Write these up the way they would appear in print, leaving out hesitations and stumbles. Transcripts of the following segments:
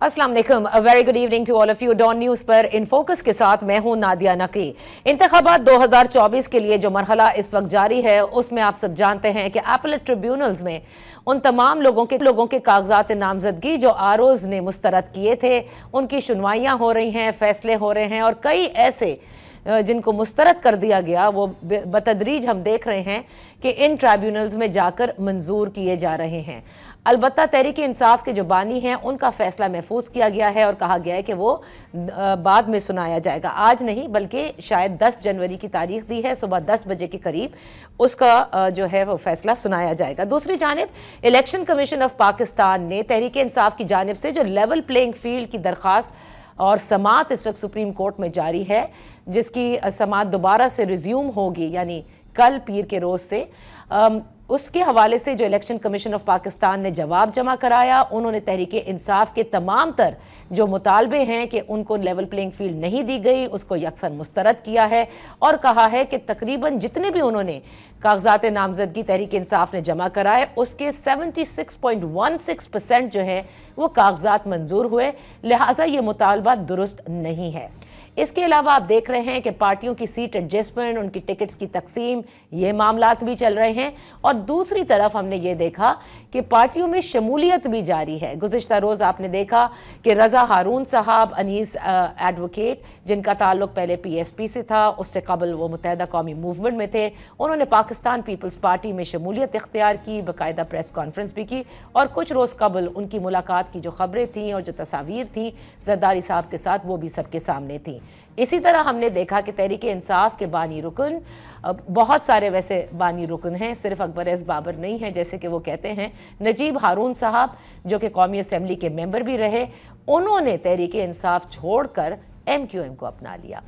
अस्सलाम वालेकुम, a very good evening to all of you. Dawn News पर in focus के साथ मैं हूं नादिया नकी। इंतखाबात 2024 के लिए जो मरहला इस वक्त जारी है उसमें आप सब जानते हैं कि अपीलेट ट्रिब्यूनल्स में उन तमाम लोगों के कागजात नामजदगी जो आरोज ने मुस्तरद किए थे उनकी सुनवाइयाँ हो रही हैं, फैसले हो रहे हैं और कई ऐसे जिनको मुस्तरद कर दिया गया वो बतदरीज हम देख रहे हैं कि इन ट्राइब्यूनल्स में जाकर मंजूर किए जा रहे हैं। अलबत्ता तहरीक इंसाफ के जो बानी हैं उनका फैसला महफूज किया गया है और कहा गया है कि वो बाद में सुनाया जाएगा, आज नहीं बल्कि शायद 10 जनवरी की तारीख दी है, सुबह 10 बजे के करीब उसका जो है वो फैसला सुनाया जाएगा। दूसरी जानिब इलेक्शन कमीशन ऑफ पाकिस्तान ने तहरीक इंसाफ की जानिब से जो लेवल प्लेइंग फील्ड की दरख्वास्त और समात इस वक्त सुप्रीम कोर्ट में जारी है, जिसकी समात दोबारा से रिज्यूम होगी यानी कल पीर के रोज़ से, उसके हवाले से जो इलेक्शन कमीशन ऑफ पाकिस्तान ने जवाब जमा कराया, उन्होंने तहरीक इंसाफ के तमाम तर जो मुतालबे हैं कि उनको लेवल प्लेइंग फील्ड नहीं दी गई उसको यकसन मुस्तरद किया है और कहा है कि तकरीबन जितने भी उन्होंने कागजात नामजदगी तहरीक इंसाफ ने जमा कराए उसके 76.16% जो है वो कागजात मंजूर हुए, लिहाजा ये मुतालबा दुरुस्त नहीं है। इसके अलावा आप देख रहे हैं कि पार्टियों की सीट एडजस्टमेंट, उनकी टिकट्स की तकसीम, ये मामलात भी चल रहे हैं और दूसरी तरफ हमने ये देखा कि पार्टियों में शमूलियत भी जारी है। गुज़िश्ता रोज़ आपने देखा कि रज़ा हारून साहब, अनीस एडवोकेट जिनका ताल्लुक पहले PSP से था, उससे कबल वो मुत्तहिदा कौमी मूवमेंट में थे, उन्होंने पाकिस्तान पीपल्स पार्टी में शमूलियत इख्तियार की, बाकायदा प्रेस कॉन्फ्रेंस भी की और कुछ रोज़ कबल उनकी मुलाकात की जो खबरें थीं और जो तस्वीर थी जरदारी साहब के साथ वो भी सबके सामने थी। इसी तरह हमने देखा कि तहरीक इंसाफ के बानी रुकन, बहुत सारे वैसे बानी रुकन हैं, सिर्फ अकबर एस बाबर नहीं है जैसे कि वो कहते हैं, नजीब हारून साहब जो कि कौमी असम्बली के मेंबर भी रहे, उन्होंने तहरीक इंसाफ छोड़कर MQM को अपना लिया।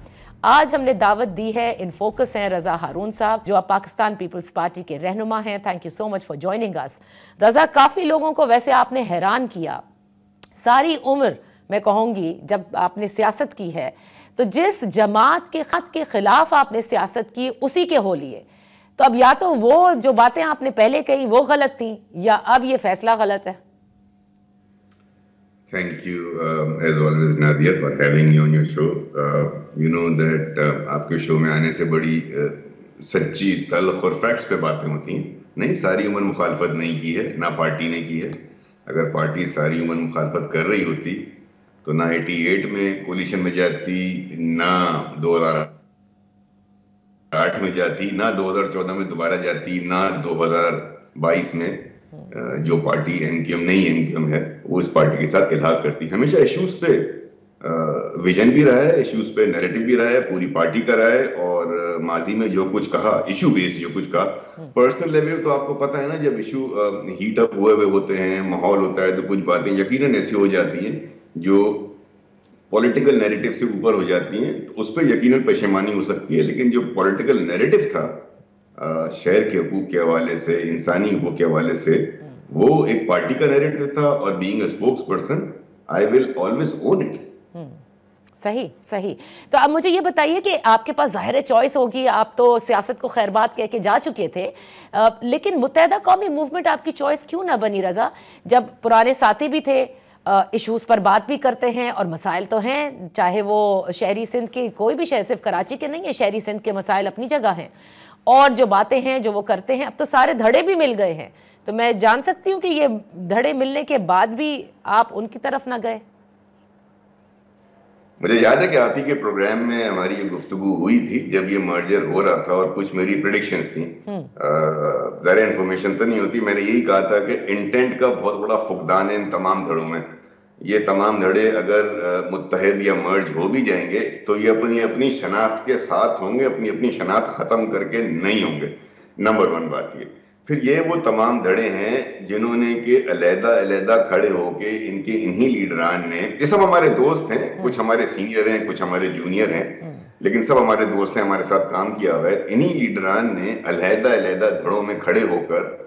आज हमने दावत दी है, इन फोकस हैं रज़ा हारून साहब जो अब पाकिस्तान पीपल्स पार्टी के रहनुमा हैं। Thank you so much for joining us. Raza, काफ़ी लोगों को वैसे आपने हैरान किया, सारी उम्र मैं कहूँगी जब आपने सियासत की है तो जिस जमात के ख़त के ख़िलाफ़ आपने सियासत की उसी के हो लिए, तो अब या तो वो जो बातें आपने पहले कही वो गलत थी या अब ये फैसला गलत है। Thank you as always Nadia for having me on your show. You know that आपके शो में आने से बड़ी सच्ची तल्ख और फैक्ट्स पे बातें होती हैं। नहीं, सारी उम्र मुखालफत नहीं की है, ना पार्टी ने की है। अगर पार्टी सारी उम्र मुखालफत कर रही होती तो ना 88 में कोलिशन में जाती, ना 2008 में जाती, ना 2014 में दोबारा जाती, ना 2022 में जो पार्टी MQM नहीं MQM है वो इस पार्टी के साथ इल्हाक करती। हमेशा इश्यूज पे विजन भी रहा है, इश्यूज पे नैरेटिव भी रहा है, पूरी पार्टी का रहा है और माजी में जो कुछ कहा, इशू बेस्ड जो कुछ कहा, पर्सनल लेवल तो आपको पता है ना, जब इशू हीट अप हुए हुए होते हैं, माहौल होता है तो कुछ बातें यकीनन ऐसी हो जाती हैं जो पॉलिटिकल नैरेटिव से ऊपर हो जाती हैं, तो उस पर यकीनन पशेमानी हो सकती है। लेकिन जो पॉलिटिकल नैरेटिव था शहर के हुकूक के हवाले से, इंसानी हुकूक के हवाले से, वो एक पार्टी का नैरेटिव था और being a spokes person I will always own it. सही सही। तो अब मुझे ये बताइए कि आपके पास ज़ाहिर चॉइस होगी, आप तो सियासत को खैरबात कह के जा चुके थे, लेकिन मुत्तहिदा कौमी मूवमेंट आपकी चॉइस क्यों ना बनी रज़ा, जब पुराने साथी भी थे, इश्यूज़ पर बात भी करते हैं और मसाइल तो हैं, चाहे वो शहरी सिंध के, कोई भी शहर, सिर्फ कराची के नहीं है, शहरी सिंध के मसाइल अपनी जगह हैं और जो बातें हैं जो वो करते हैं, अब तो सारे धड़े भी मिल गए हैं, तो मैं जान सकती हूँ कि ये धड़े मिलने के बाद भी आप उनकी तरफ ना गए? मुझे याद है कि आप ही के प्रोग्राम में हमारी ये गुफ्तगू हुई थी जब ये मर्जर हो रहा था और कुछ मेरी प्रेडिक्शंस थी, ज़रा इन्फॉर्मेशन तो नहीं होती, मैंने यही कहा था कि इंटेंट का बहुत बड़ा फुकदान है इन तमाम धड़ों में। ये तमाम धड़े अगर मुत्तहद या मर्ज हो भी जाएंगे तो ये अपनी अपनी शनाख्त के साथ होंगे, अपनी अपनी शनाख्त ख़त्म करके नहीं होंगे। नंबर 1 बात ये। फिर ये वो तमाम धड़े हैं जिन्होंने के अलहदा खड़े होके इनके इन्हीं लीडरान ने, ये सब हमारे दोस्त हैं, कुछ हमारे सीनियर हैं, कुछ हमारे जूनियर हैं, लेकिन सब हमारे दोस्त हैं, हमारे साथ काम किया हुआ है। इन्हीं लीडरान ने अलहदा धड़ों में खड़े होकर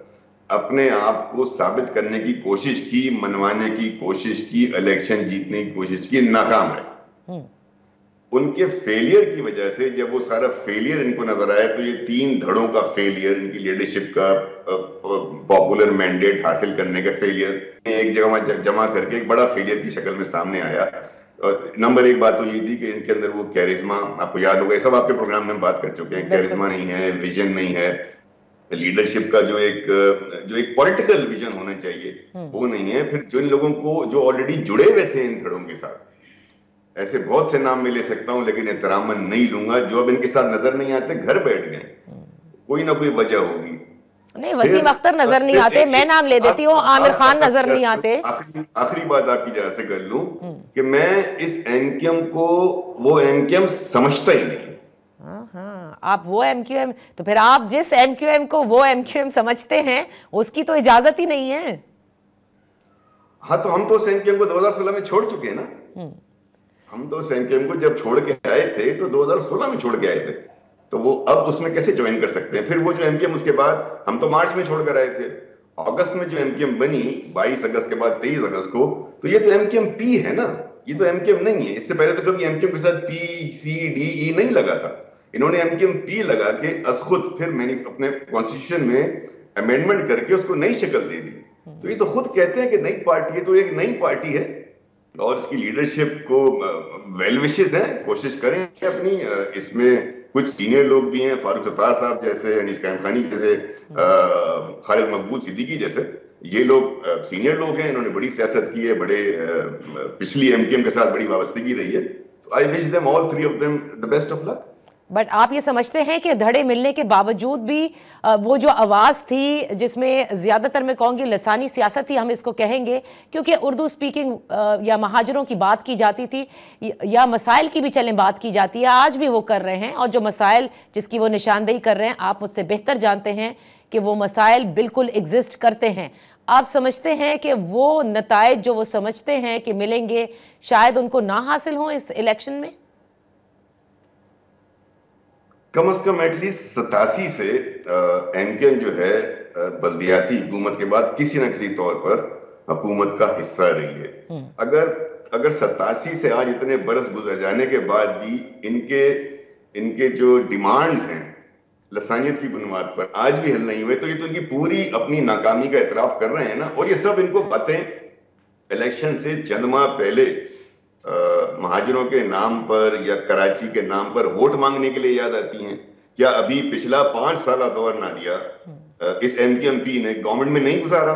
अपने आप को साबित करने की कोशिश की, मनवाने की कोशिश की, इलेक्शन जीतने की कोशिश की, नाकाम है। उनके फेलियर की वजह से, जब वो सारा फेलियर इनको नजर आया, तो ये 3 धड़ों का फेलियर, इनकी लीडरशिप का पॉपुलर मैंडेट हासिल करने का फेलियर एक जगह जमा करके एक बड़ा फेलियर की शक्ल में सामने आया। नंबर 1 बात तो ये थी कि इनके अंदर वो कैरिज्मा, आपको याद होगा, सब आपके प्रोग्राम में हम बात कर चुके हैं, कैरिज्मा नहीं है, विजन नहीं है, लीडरशिप का जो एक पॉलिटिकल विजन होना चाहिए वो नहीं है। फिर जिन लोगों को जो ऑलरेडी जुड़े हुए थे इन धड़ों के साथ, ऐसे बहुत से नाम मैं ले सकता हूं लेकिन एहतरामन नहीं लूंगा, जो अब इनके साथ नजर नहीं आते, घर बैठ गए, कोई ना कोई वजह होगी। नहीं, वसीम अख्तर नजर नहीं आते, मैं नाम ले देती हूँ, आमिर खान नजर नहीं आते। आखिरी बात आपकी जगह से कर लूं कि मैं इस एमक्यूएम को वो एमक्यूएम समझता ही नहीं। हाँ, आप वो एमक्यूएम, तो फिर आप जिस एमक्यूएम को वो एमक्यूएम समझते हैं उसकी तो इजाजत ही नहीं है। हाँ, तो हम तो उस एमक्यूएम को 2016 में छोड़ चुके हैं ना। हम तो उस एमक्यूएम को जब छोड़ के आए थे तो 2016 में छोड़ के आए थे, तो वो अब उसमें कैसे ज्वाइन कर सकते हैं? फिर वो जो एमक्यूएम उसके बाद, हम तो मार्च में छोड़कर आए थे, अगस्त में जो एमक्यूएम बनी 22 अगस्त के बाद 23 अगस्त को, तो ये तो एमक्यूएम पी है ना, ये तो एमक्यूएम नहीं है। इससे पहले तो कभी एमक्यूएम के साथ पी सी डी ई नहीं लगा था, इन्होंने एमक्यूएम पी लगा के खुद फिर मैंने अपने कॉन्स्टिट्यूशन में अमेंडमेंट करके उसको नई शक्ल दे दी। तो ये तो खुद कहते हैं कि नई पार्टी है, तो एक नई पार्टी है और इसकी लीडरशिप को वेल विशेस हैं, कोशिश करें अपनी। इसमें कुछ सीनियर लोग भी हैं, फारूक सत्तार साहब जैसे, अनीस कायम खानी जैसे, खालिद मकबूल सिद्दीकी जैसे, ये लोग सीनियर लोग हैं, इन्होंने बड़ी सियासत की है, बड़े पिछली एमक्यूएम के साथ बड़ी वाबस्तगी रही है। तो I wish them, all 3 of them, the best of luck. But आप ये समझते हैं कि धड़े मिलने के बावजूद भी वो जो आवाज़ थी, जिसमें ज़्यादातर मैं कहूँगी लसानी सियासत ही हम इसको कहेंगे, क्योंकि उर्दू स्पीकिंग या महाजरों की बात की जाती थी या मसाइल की भी चलें बात की जाती है, आज भी वो कर रहे हैं, और जो मसाइल जिसकी वो निशानदेही कर रहे हैं, आप मुझसे बेहतर जानते हैं कि वो मसाइल बिल्कुल एग्जिस्ट करते हैं। आप समझते हैं कि वो नताइज जो वो समझते हैं कि मिलेंगे, शायद उनको ना हासिल हों इस इलेक्शन में? कम से कम एटलीस्ट 87 से एमक्यूएम जो है बल्दियाती हुकूमत के बाद किसी न किसी तौर पर हुकूमत का हिस्सा रही है। अगर 87 से आज इतने बरस गुजर जाने के बाद भी इनके जो डिमांड्स हैं लसानियत की बुनियाद पर आज भी हल नहीं हुए, तो ये तो इनकी पूरी अपनी नाकामी का एतराफ कर रहे हैं ना। और ये सब इनको बातें इलेक्शन से चंद माह पहले महाजरों के नाम पर या कराची के नाम पर वोट मांगने के लिए याद आती हैं। क्या अभी पिछला 5 साल दौर ना दिया इस एमक्यूएम ने गवर्नमेंट में नहीं गुजारा?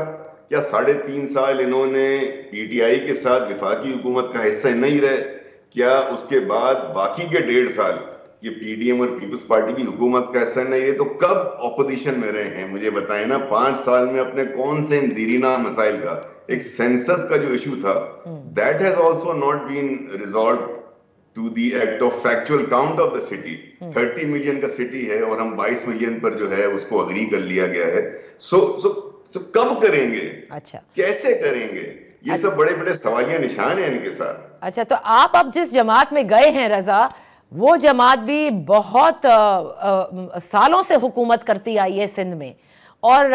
क्या 3.5 साल इन्होंने पीटीआई के साथ विफाकी हुकूमत का हिस्सा नहीं रहे? क्या उसके बाद बाकी के 1.5 साल ये पीडीएम और पीपल्स पार्टी की हुकूमत का हिस्सा नहीं रहे? तो कब ऑपोजिशन में रहे हैं मुझे बताएं ना। 5 साल में अपने कौन से दीरीना मसाइल का, एक सेंसस का जो इशू था, that has also not been resolve to the act of factual count of the city. 30 million का सिटी है और हम 22 मिलियन पर जो है उसको अग्री कर लिया गया है। सो कब करेंगे? अच्छा, कैसे करेंगे? ये सब बड़े बड़े सवालिया निशान हैं इनके साथ। अच्छा, तो आप अब जिस जमात में गए हैं रजा, वो जमात भी बहुत सालों से हुकूमत करती आई है सिंध में, और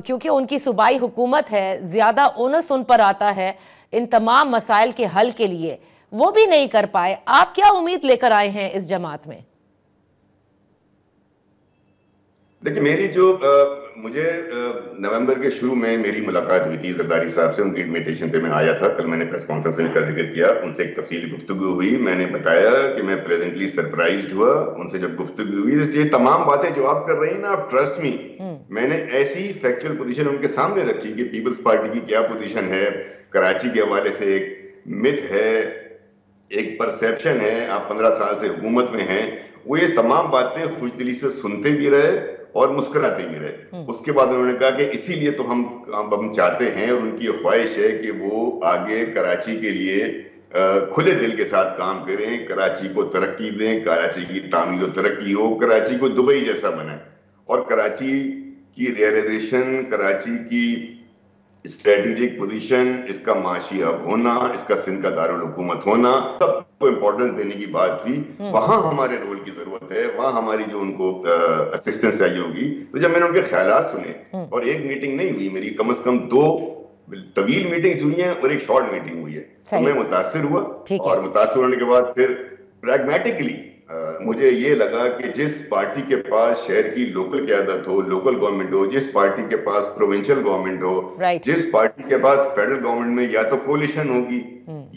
क्योंकि उनकी सूबाई हुकूमत है, ज़्यादा ओनस उन पर आता है इन तमाम मसाइल के हल के लिए, वो भी नहीं कर पाए। आप क्या उम्मीद लेकर आए हैं इस जमात में? देखिए, मेरी जो मुझे नवंबर के शुरू में मेरी मुलाकात हुई थी जरदारी साहब से, उनकी इन्विटेशन पे मैं आया था। कल मैंने प्रेस कॉन्फ्रेंस में इसका जिक्र किया, उनसे एक तफसीली गुफ्तगू हुई। मैंने बताया कि मैं प्लेजेंटली सरप्राइज्ड हुआ उनसे जब गुफ्तगू हुई। ये तमाम बातें जो आप कर रही हैं ना, आप ट्रस्ट मी, मैंने ऐसी फैक्चुअल पोजीशन उनके सामने रखी कि पीपल्स पार्टी की क्या पोजीशन है, कराची के हवाले से एक मिथ है, एक परसेप्शन है, आप 15 साल से हुकूमत में हैं। वो ये तमाम बातें खुशदिली से सुनते भी रहे और मुस्कुराते भी रहे। उसके बाद उन्होंने कहा कि इसीलिए तो हम चाहते हैं और उनकी ख्वाहिश है कि वो आगे कराची के लिए खुले दिल के साथ काम करें, कराची को तरक्की दें, कराची की तामीर और तरक्की हो, कराची को दुबई जैसा बनाए, और कराची की रियलाइजेशन, कराची की स्ट्रेटेजिक पोजीशन, इसका माशी हब होना, इसका सिंध का दारुल हुकूमत होना, सबको इंपॉर्टेंस देने की बात थी। वहां हमारे रोल की जरूरत है, वहां हमारी जो उनको असिस्टेंस चाहिए होगी। तो जब मैंने उनके ख्यालात सुने, और एक मीटिंग नहीं हुई मेरी, कम से कम 2 तवील मीटिंग हुई हैं और एक शॉर्ट मीटिंग हुई है, तो मैं मुतासिर हुआ। और मुतासिर होने के बाद फिर प्रैग्मेटिकली मुझे ये लगा कि जिस पार्टी के पास शहर की लोकल क़यादत हो, लोकल गवर्नमेंट हो, जिस पार्टी के पास प्रोविंशियल गवर्नमेंट हो, जिस पार्टी के पास फेडरल गवर्नमेंट में या तो कोलिशन होगी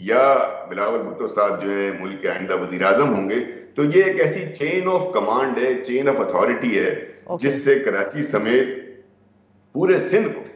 या बिलावल भुट्टो साहब जो है मुल्क के आइंदा वजीर आजम होंगे, तो ये एक ऐसी चेन ऑफ कमांड है, चेन ऑफ अथॉरिटी है, जिससे कराची समेत पूरे सिंध को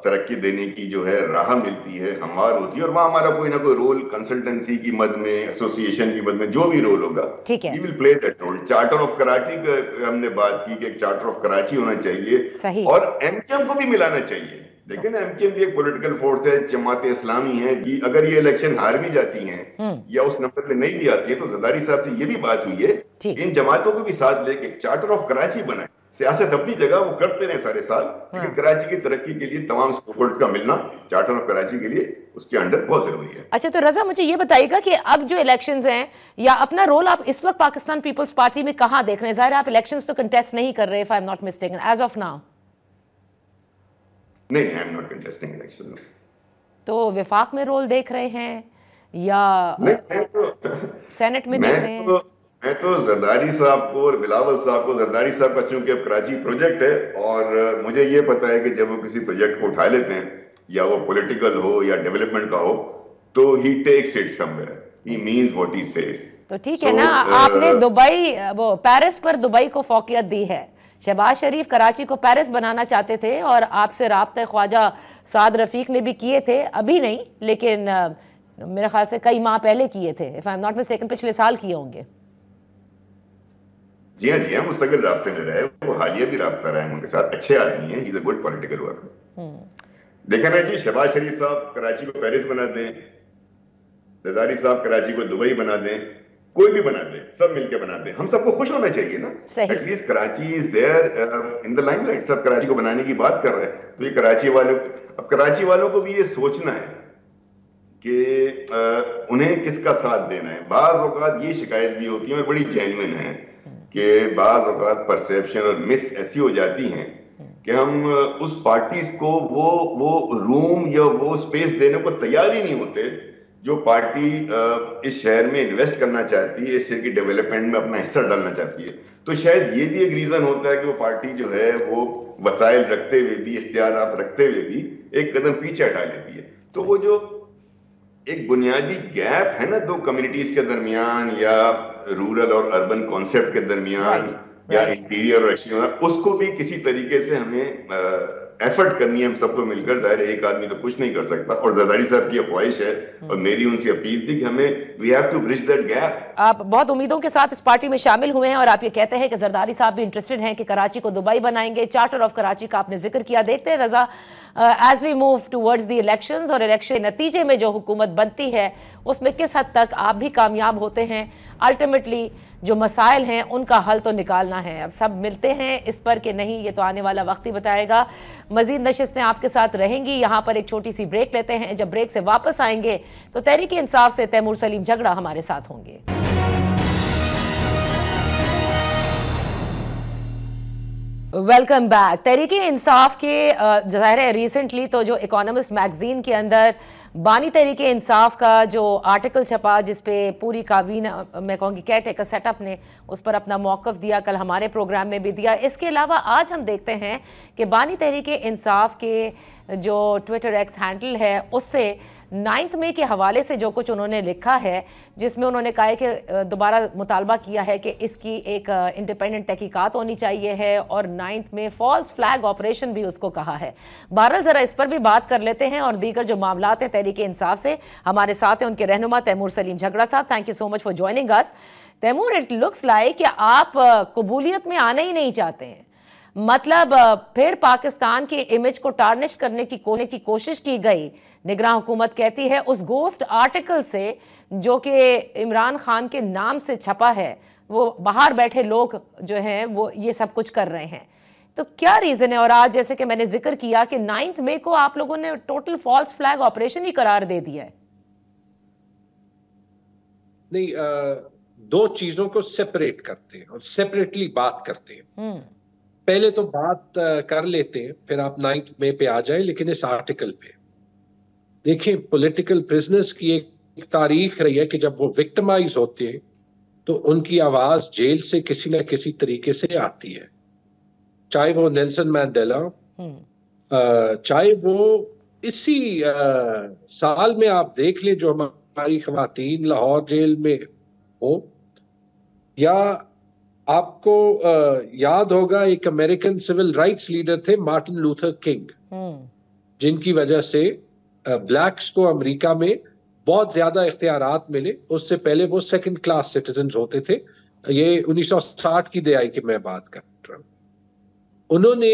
तरक्की देने की जो है राह मिलती है, हमवार होती है। और वहां हमारा कोई ना कोई रोल कंसल्टेंसी की मद में, एसोसिएशन की मद में, जो भी रोल होगा, we will play that role. Charter of Karachi का हमने बात की कि एक चार्टर ऑफ कराची होना चाहिए और एमकेएम को भी मिलाना चाहिए। लेकिन एमकेएम भी एक पॉलिटिकल फोर्स है, जमात इस्लामी है कि अगर ये इलेक्शन हार भी जाती हैं या उस नंबर पे नहीं भी आती है, तो जरदारी साहब से ये भी बात हुई है इन जमातों को भी साथ लेके चार्टर ऑफ कराची बनाए। सियासत अपनी जगह वो करते रहे सारे साल, लेकिन कराची की तरक्की के लिए तमाम स्टेकहोल्डर्स का मिलना चार्टर ऑफ कराची के लिए उसके अंडर बहुत जरूरी है। अच्छा, तो रजा मुझे ये बताइएगा कि अब जो इलेक्शंस हैं या अपना रोल आप इस वक्त पाकिस्तान पीपल्स पार्टी में कहां देख रहे हैं? जाहिर है आप इलेक्शंस तो कंटेस्ट नहीं कर रहे, if I am not mistaken, as of now. नहीं, I am not contesting election. तो विफाक में रोल देख रहे हैं या सेनेट में देख रहे हैं? मैं तो जरदारी साहब को और बिलावल साहब को, जरदारी साहब का चूंकि अब कराची प्रोजेक्ट है और मुझे ये पता है कि जब वो किसी प्रोजेक्ट को उठा लेते हैं, या वो पॉलिटिकल हो या डेवलपमेंट का हो, तो he takes it somewhere, he means what he says. तो ठीक है ना, आपने दुबई, वो पेरिस पर दुबई को फौकियत दी है। शहबाज शरीफ कराची को पेरिस बनाना चाहते थे और आपसे राब्ते ख्वाजा साद रफीक ने भी किए थे, अभी नहीं लेकिन मेरे ख्याल से कई माह पहले किए थे, if I am not mistaken पिछले साल किए होंगे। जी हाँ, मुस्तकिल राब्ते में रहे, वो हालिया भी राब्ता रहा है उनके साथ, अच्छे आदमी हैं, he is a good political worker. देखा ना जी, शहबाज शरीफ साहब कराची को पेरिस बना दें, जरदारी साहब कराची को दुबई बना दें, कोई भी बना दे, सब मिलके बना दे, हम सबको खुश होना चाहिए ना। At least Karachi is there in the limelight, सब कराची को बनाने की बात कर रहे हैं, तो ये कराची वालों को भी ये सोचना है कि उन्हें किसका साथ देना है। बाज औकात ये शिकायत भी होती है और बड़ी जेन्युइन है कि बाज औकात परसेप्शन और मिथ्स ऐसी हो जाती हैं कि हम उस पार्टीज को वो रूम या वो स्पेस देने को तैयार ही नहीं होते जो पार्टी इस शहर में इन्वेस्ट करना चाहती है, इस शहर की डेवलपमेंट में अपना हिस्सा डालना चाहती है। तो शायद ये भी एक रीजन होता है कि वो पार्टी जो है वो वसाइल रखते हुए भी, इख्तियारात रखते हुए भी एक कदम पीछे हटा लेती है। तो वो जो एक बुनियादी गैप है ना दो कम्युनिटीज के दरमियान, या रूरल और अर्बन कॉन्सेप्ट के दरमियान, या इंटीरियर और एक्सटीरियर, उसको भी किसी तरीके से हमें एफर्ट करनी है हम सबको मिलकर। जाहिर है एक आदमी तो कुछ नहीं कर सकता, और जरदारी साहब की ख्वाहिश है और मेरी उनसे अपील थी कि हमें we have to bridge that gap. आप बहुत उम्मीदों के साथ इस पार्टी में शामिल हुए हैं और आप ये कहते हैं कि जरदारी साहब भी इंटरेस्टेड हैं कि कराची को दुबई बनाएंगे, चार्टर ऑफ कराची का आपने जिक्र किया। देखते हैं Raza, as we move towards the elections और इलेक्शन नतीजे में जो हुकूमत बनती है उसमें किस हद तक आप भी कामयाब होते हैं। अल्टीमेटली जो मसाइल हैं उनका हल तो निकालना है। अब सब मिलते हैं इस पर कि नहीं, ये तो आने वाला वक्त ही बताएगा। मजीद नशिस्तें आपके साथ रहेंगी। यहाँ पर एक छोटी सी ब्रेक लेते हैं, जब ब्रेक से वापस आएंगे तो तहरीक इंसाफ से तैमूर सलीम झगड़ा हमारे साथ होंगे। Welcome back. तहरीक इंसाफ के ज़ाहिर है रिसेंटली तो जो इकोनॉमिस्ट मैगजीन के अंदर बानी तहरीक इंसाफ का जो आर्टिकल छपा जिसपे पूरी काबीना, मैं कहूँगी केयर टेकर सेटअप ने उस पर अपना मौक़िफ़ दिया, कल हमारे प्रोग्राम में भी दिया। इसके अलावा आज हम देखते हैं कि बानी तहरीक इंसाफ के जो ट्विटर एक्स हैंडल है उससे 9 मई के हवाले से जो कुछ उन्होंने लिखा है, जिसमें उन्होंने कहा है कि दोबारा मुतालबा किया है कि इसकी एक इंडिपेंडेंट तहकीकात होनी चाहिए है, और 9 में फॉल्स फ्लैग ऑपरेशन भी उसको कहा है। बहरहाल ज़रा इस पर भी बात कर लेते हैं और दीगर जो मामलात हैं तहरीक इंसाफ से। हमारे साथ हैं उनके रहनुमा Taimur Saleem Jhagra sahab. Thank you so much for joining us. Taimur, it looks like कि आप कबूलियत में आना ही नहीं चाहते हैं, मतलब फिर पाकिस्तान के इमेज को टार्निश करने की कोशिश की गई। निगरान हुकूमत कहती है उस गोस्ट आर्टिकल से जो कि इमरान खान के नाम से छपा है, वो बाहर बैठे लोग जो हैं वो ये सब कुछ कर रहे हैं। तो क्या रीजन है? और आज जैसे कि मैंने जिक्र किया कि 9 मई को आप लोगों ने टोटल फॉल्स फ्लैग ऑपरेशन ही करार दे दिया है। नहीं, दो चीजों को सेपरेट करते हैं और सेपरेटली बात करते हैं। पहले तो बात कर लेते हैं, फिर आप 9 मई पे आ जाए। लेकिन इस आर्टिकल पे देखिए, पॉलिटिकल प्रिजनर्स की एक एक तारीख रही है कि जब वो विक्टिमाइज होते हैं तो उनकी आवाज जेल से किसी न किसी तरीके से आती है, चाहे वो नेल्सन मैंडेला, चाहे वो इसी साल में आप देख ले जो हमारी खवातीन लाहौर जेल में हो, या आपको याद होगा एक अमेरिकन सिविल राइट्स लीडर थे मार्टिन लूथर किंग, जिनकी वजह से ब्लैक्स को अमेरिका में बहुत ज्यादा इख्तियारात मिले। उससे पहले वो सेकंड क्लास सिटीजन होते थे। ये 1960 की दहाई की मैं बात कर रहा हूं। उन्होंने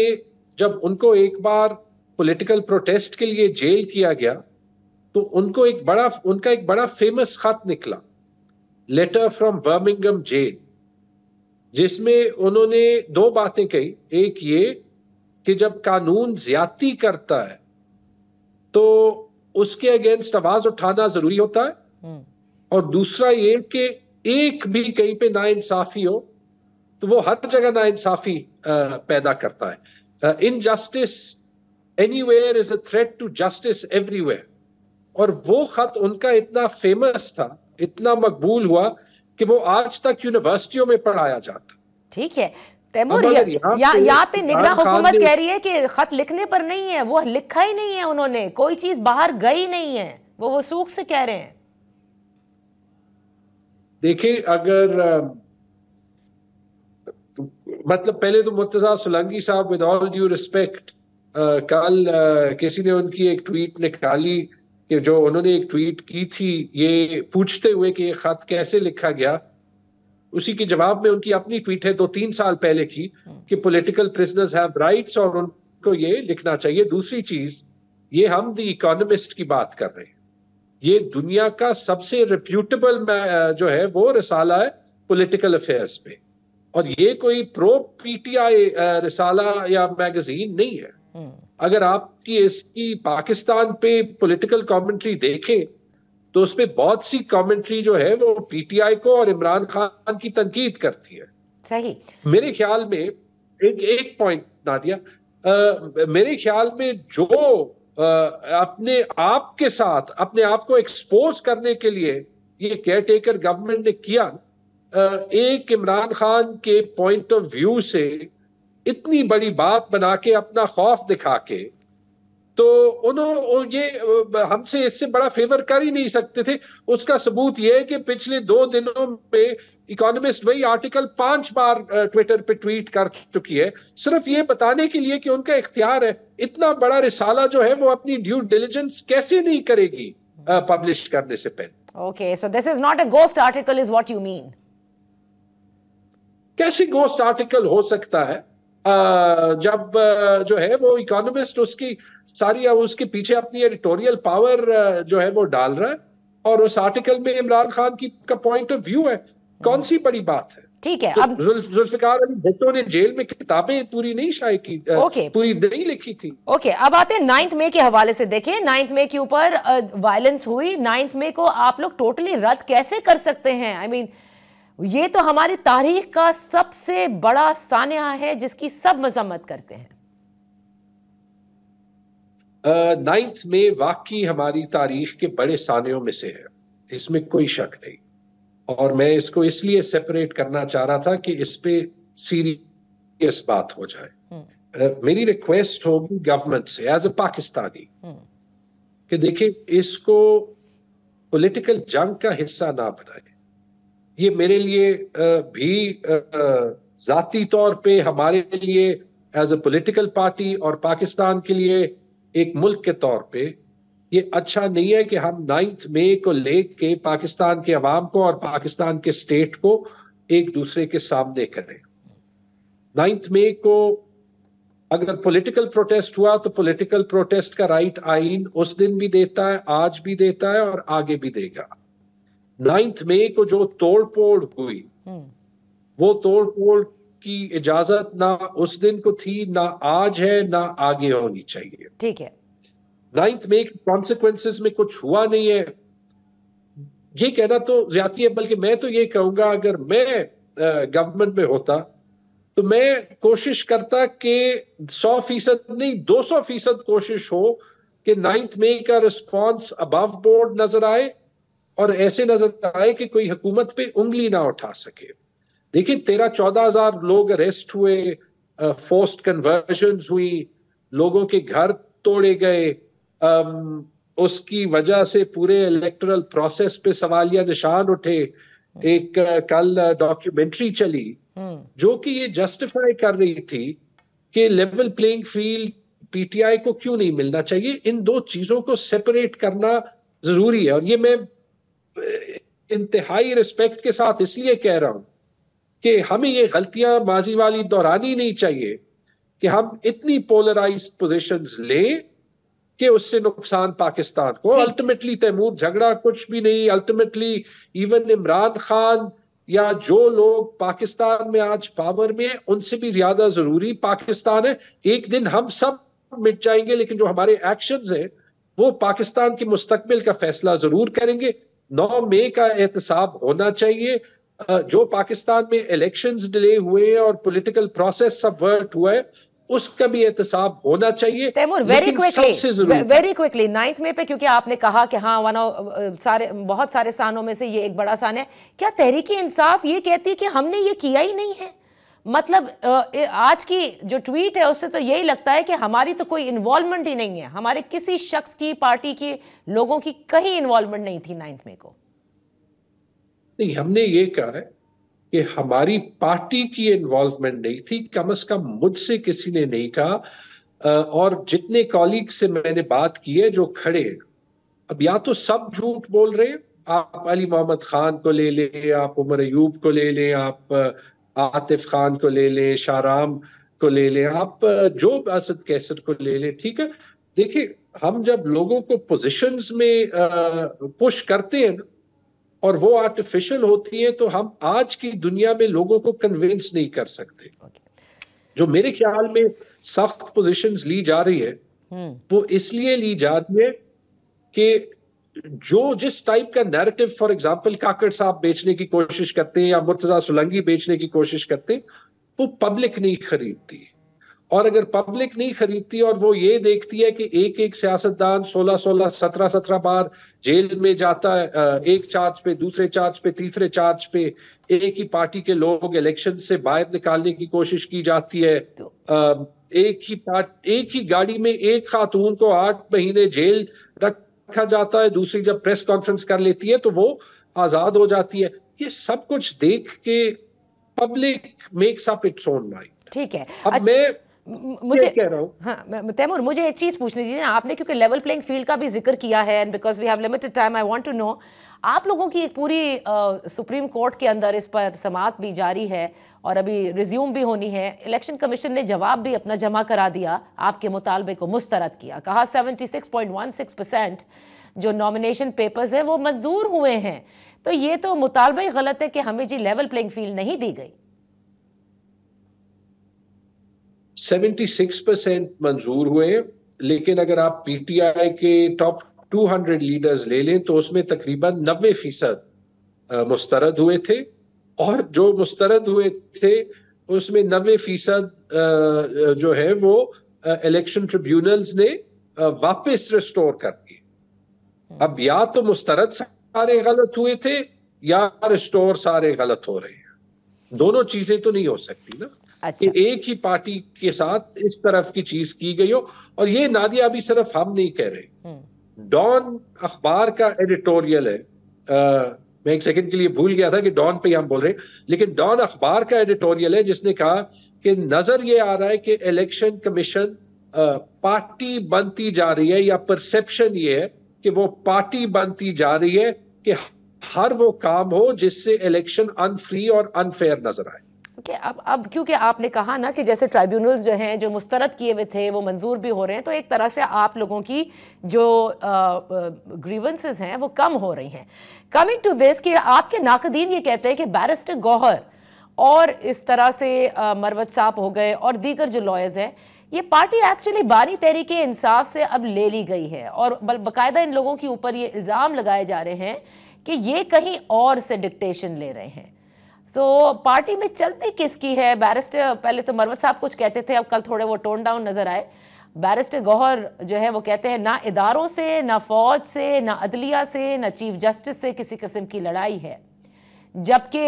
जब उनको एक बार पॉलिटिकल प्रोटेस्ट के लिए जेल किया गया तो उनको उनका एक बड़ा फेमस खत निकला, लेटर फ्रॉम बर्मिंघम जेल, जिसमें उन्होंने दो बातें कही। एक ये कि जब कानून ज्यादती करता है तो उसके अगेंस्ट आवाज उठाना जरूरी होता है, और दूसरा ये कि एक भी कहीं पे नाइंसाफी हो तो वो हर जगह नाइंसाफी पैदा करता है। Injustice anywhere is a threat to justice everywhere. और वो खत उनका इतना फेमस था, इतना मकबूल हुआ कि वो आज तक यूनिवर्सिटियों में पढ़ाया जाता। ठीक है तैमूर, यहाँ पे निगरां हुकूमत कह रही है कि खत लिखने पर नहीं है, वो लिखा ही नहीं है, उन्होंने कोई चीज बाहर गई नहीं है, वो वसूख से कह रहे हैं। देखिए, अगर मतलब पहले तो मुर्तजा सुलंगी साहब, विद ऑल ड्यू रिस्पेक्ट, कल किसी ने उनकी एक ट्वीट निकाली कि जो उन्होंने एक ट्वीट की थी ये पूछते हुए कि ये खत कैसे लिखा गया, उसी के जवाब में उनकी अपनी ट्वीट है 2-3 साल पहले की कि पॉलिटिकल प्रिजनर्स हैव राइट्स और उनको ये लिखना चाहिए। दूसरी चीज, ये हम द इकोनॉमिस्ट की बात कर रहे हैं, ये दुनिया का सबसे रिप्यूटेबल जो है वो रिसाला है पॉलिटिकल अफेयर्स पे, और ये कोई प्रो पीटीआई रिसाला या मैगजीन नहीं है। अगर आपकी इसकी पाकिस्तान पे पॉलिटिकल कमेंट्री देखें तो उसपे बहुत सी कमेंट्री जो है वो पीटीआई को और इमरान खान की तनकीद करती है। सही। मेरे ख्याल में एक पॉइंट नादिया, मेरे ख्याल में जो अपने आप के साथ अपने आप को एक्सपोज करने के लिए ये केयरटेकर गवर्नमेंट ने किया, एक इमरान खान के पॉइंट ऑफ व्यू से इतनी बड़ी बात बना के अपना खौफ दिखा के, तो उन्होंने ये हमसे इससे बड़ा फेवर कर ही नहीं सकते थे। उसका सबूत यह है कि पिछले 2 दिनों में इकोनॉमिस्ट वही आर्टिकल 5 बार ट्विटर पे ट्वीट कर चुकी है, सिर्फ ये बताने के लिए कि उनका इख्तियार है। इतना बड़ा रिसाला जो है वो अपनी ड्यू डिलिजेंस कैसे नहीं करेगी पब्लिश करने से पहले। Okay, so this is not a ghost article is what you mean? कैसे गोस्ट आर्टिकल हो सकता है जब जो है वो इकोनॉमिस्ट उसकी सारी उसके पीछे अपनी एडिटोरियल पावर जो है वो डाल रहा है, और उस आर्टिकल में इमरान खान की का पॉइंट ऑफ व्यू है। कौन सी बड़ी बात है? ठीक है। तो अब जुल्फिकार अली भुट्टो ने जेल में किताबें पूरी नहीं शाये की, पूरी नहीं लिखी थी। ओके, अब आते हैं 9 मई के हवाले से। देखिए 9 मई के ऊपर वायलेंस हुई, 9 मई को आप लोग टोटली रद्द कैसे कर सकते हैं? आई मीन ये तो हमारी तारीख का सबसे बड़ा सानिया है जिसकी सब मजम्मत करते हैं। 9 मई वाकई हमारी तारीख के बड़े सानियों में से है, इसमें कोई शक नहीं, और मैं इसको इसलिए सेपरेट करना चाह रहा था कि इस पे सीरियस बात हो जाए। मेरी रिक्वेस्ट होगी गवर्नमेंट से एज अ पाकिस्तानी कि देखिए इसको पॉलिटिकल जंग का हिस्सा ना बनाए। ये मेरे लिए भी जाती तौर पे, हमारे लिए एज अ पॉलिटिकल पार्टी और पाकिस्तान के लिए एक मुल्क के तौर पे ये अच्छा नहीं है कि हम 9 मई को लेके पाकिस्तान के अवाम को और पाकिस्तान के स्टेट को एक दूसरे के सामने करें। 9 मई को अगर पॉलिटिकल प्रोटेस्ट हुआ तो पॉलिटिकल प्रोटेस्ट का राइट आइन उस दिन भी देता है, आज भी देता है और आगे भी देगा। 9 मई को जो तोड़-फोड़ हुई वो तोड़-फोड़ की इजाजत ना उस दिन को थी, ना आज है, ना आगे होनी चाहिए। ठीक है। 9 मई के कॉन्सिक्वेंसेस में कुछ हुआ नहीं है ये कहना तो ज्यादती है, बल्कि मैं तो ये कहूंगा अगर मैं गवर्नमेंट में होता तो मैं कोशिश करता कि 100% नहीं 200% कोशिश हो कि 9 मई का रिस्पॉन्स अबव बोर्ड नजर आए और ऐसे नजर आए कि कोई हुकूमत पे उंगली ना उठा सके। देखिए 13-14 हजार लोग अरेस्ट हुए, फोर्स्ड कन्वर्जन्स हुई, लोगों के घर तोड़े गए, उसकी वजह से पूरे इलेक्टोरल प्रोसेस पे सवालिया निशान उठे। एक कल डॉक्यूमेंट्री चली जो कि ये जस्टिफाई कर रही थी कि लेवल प्लेइंग फील्ड पीटीआई को क्यों नहीं मिलना चाहिए। इन दो चीजों को सेपरेट करना जरूरी है, और ये मैं इंतहाई रिस्पेक्ट के साथ इसलिए कह रहा हूं कि हमें ये गलतियां माजी वाली दोहरानी नहीं चाहिए कि हम इतनी पोलराइज पोजीशंस लें कि उससे नुकसान पाकिस्तान को। अल्टीमेटली तैमूर झगड़ा कुछ भी नहीं, अल्टीमेटली इवन इमरान खान या जो लोग पाकिस्तान में आज पावर में है उनसे भी ज्यादा जरूरी पाकिस्तान है। एक दिन हम सब मिट जाएंगे, लेकिन जो हमारे एक्शंस हैं वो पाकिस्तान के मुस्तकबिल का फैसला जरूर करेंगे। 9 मई का एहतसाब होना चाहिए। जो पाकिस्तान में इलेक्शंस डिले हुए हैं और पॉलिटिकल प्रोसेस सबवर्ट हुआ है उसका भी एहतसाब होना चाहिए। तैमूर वेरी क्विकली 9 मई पे, क्योंकि आपने कहा कि हाँ बहुत सारे सानों में से ये एक बड़ा सान है, क्या तहरीकी इंसाफ ये कहती है कि हमने ये किया ही नहीं है? मतलब आज की जो ट्वीट है उससे तो यही लगता है कि हमारी तो कोई इन्वॉल्वमेंट ही नहीं है, हमारे किसी शख्स की, पार्टी के लोगों की कहीं इन्वॉल्वमेंट नहीं थी 9 मई को। नहीं, हमने ये कहा है कि हमारी पार्टी की इन्वॉल्वमेंट नहीं थी, कम से कम मुझसे किसी ने नहीं कहा। और जितने कॉलीग से मैंने बात की है जो खड़े हैं, अब या तो सब झूठ बोल रहे हैं, आप अली मोहम्मद खान को ले लें, आप उमर अयूब को ले लें, आप आतिफ खान को ले लें, शाहराम को ले लें, आप जो असद कैसर को ले लें, ठीक है। देखिए हम जब लोगों को पोजीशंस में पुश करते हैं ना और वो आर्टिफिशियल होती है तो हम आज की दुनिया में लोगों को कन्विंस नहीं कर सकते। जो मेरे ख्याल में सख्त पोजीशंस ली जा रही है वो इसलिए ली जा रही है कि जो जिस टाइप का नैरेटिव फॉर एग्जांपल काकड़ साहब बेचने की कोशिश करते हैं या मुर्तजा सुलंगी बेचने की कोशिश करते हैं, वो पब्लिक नहीं खरीदती। और अगर पब्लिक नहीं खरीदती और वो ये देखती है कि एक एक सियासतदान 16-16, 17-17 बार जेल में जाता है, एक चार्ज पे, दूसरे चार्ज पे, तीसरे चार्ज पे, एक ही पार्टी के लोग इलेक्शन से बाहर निकालने की कोशिश की जाती है, एक ही गाड़ी में एक खातून को 8 महीने जेल रखा जाता है, दूसरी जब प्रेस कॉन्फ्रेंस कर लेती है तो वो आजाद हो जाती है। ये सब कुछ देख के public makes up its own mind. ठीक है, अब मैं मुझे कह रहा हूं, हाँ तैमूर मुझे एक चीज पूछनी चाहिए, आपने क्योंकि लेवल प्लेइंग फील्ड का भी जिक्र किया है and because we have limited time, I want to know, आप लोगों की एक पूरी सुप्रीम कोर्ट के अंदर इस पर समाअत भी जारी है और अभी रिज्यूम भी होनी है। इलेक्शन कमीशन ने जवाब भी अपना जमा करा दिया, आपके मुतालबे को मुस्तरद किया, कहा 76.16% जो नॉमिनेशन पेपर्स है वो मंजूर हुए हैं। तो ये तो मुतालबा ही गलत है कि हमें जी लेवल प्लेइंग फील्ड नहीं दी गई। 76% मंजूर हुए, लेकिन अगर आप पीटीआई के टॉप 200 लीडर्स ले लें तो उसमें तकरीबन 90% मुस्तरद हुए थे, और जो मुस्तरद हुए थे उसमें 90% जो है वो इलेक्शन ट्रिब्यूनल्स ने वापस रिस्टोर कर दिए। अब या तो मुस्तरद सारे गलत हुए थे या रिस्टोर सारे गलत हो रहे हैं, दोनों चीजें तो नहीं हो सकती ना। अच्छा। कि एक ही पार्टी के साथ इस तरफ की चीज की गई हो। और ये नादिया अभी सिर्फ हम नहीं कह रहे, डॉन अखबार का एडिटोरियल है, मैं एक सेकंड के लिए भूल गया था कि डॉन पे हम बोल रहे हैं, लेकिन डॉन अखबार का एडिटोरियल है जिसने कहा कि नजर ये आ रहा है कि इलेक्शन कमीशन पार्टी बनती जा रही है, या परसेप्शन ये है कि वो पार्टी बनती जा रही है कि हर वो काम हो जिससे इलेक्शन अनफ्री और अनफेयर नजर आए। Okay, अब क्योंकि आपने कहा ना कि जैसे ट्राइब्यूनल्स जो हैं जो मुस्तरद किए हुए थे वो मंजूर भी हो रहे हैं, तो एक तरह से आप लोगों की जो ग्रीवेंसेस हैं वो कम हो रही हैं। कमिंग टू दिस कि आपके नाकदीन ये कहते हैं कि बैरिस्टर गौहर और इस तरह से मरवत साहब हो गए और दीगर जो लॉयर्स हैं, ये पार्टी एक्चुअली बानी तहरीके इंसाफ से अब ले ली गई है और बाकायदा इन लोगों के ऊपर ये इल्ज़ाम लगाए जा रहे हैं कि ये कहीं और से डिक्टेशन ले रहे हैं। पार्टी में चलती किसकी है? बैरिस्टर पहले तो मरवत साहब कुछ कहते थे, अब कल थोड़े वो टोन डाउन नजर आए। बैरिस्टर गौहर जो है वो कहते हैं ना इदारों से, ना फौज से, ना अदलिया से, ना चीफ जस्टिस से किसी किस्म की लड़ाई है, जबकि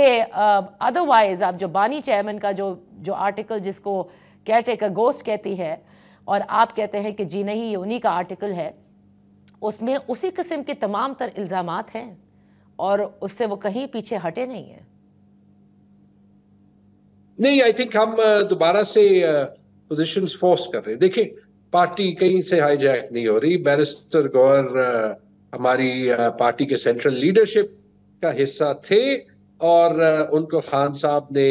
अदरवाइज आप जो बानी चेयरमैन का जो आर्टिकल जिसको केयरटेकर गोस्ट कहती है और आप कहते हैं कि जी नहीं ये उन्हीं का आर्टिकल है, उसमें उसी किस्म के तमाम तर इल्ज़ामात हैं और उससे वो कहीं पीछे हटे नहीं है। नहीं, आई थिंक हम दोबारा से पोजीशंस फोर्स कर रहे हैं। देखिए, पार्टी कहीं से हाईजैक नहीं हो रही। बैरिस्टर गौहर हमारी पार्टी के सेंट्रल लीडरशिप का हिस्सा थे और उनको खान साहब ने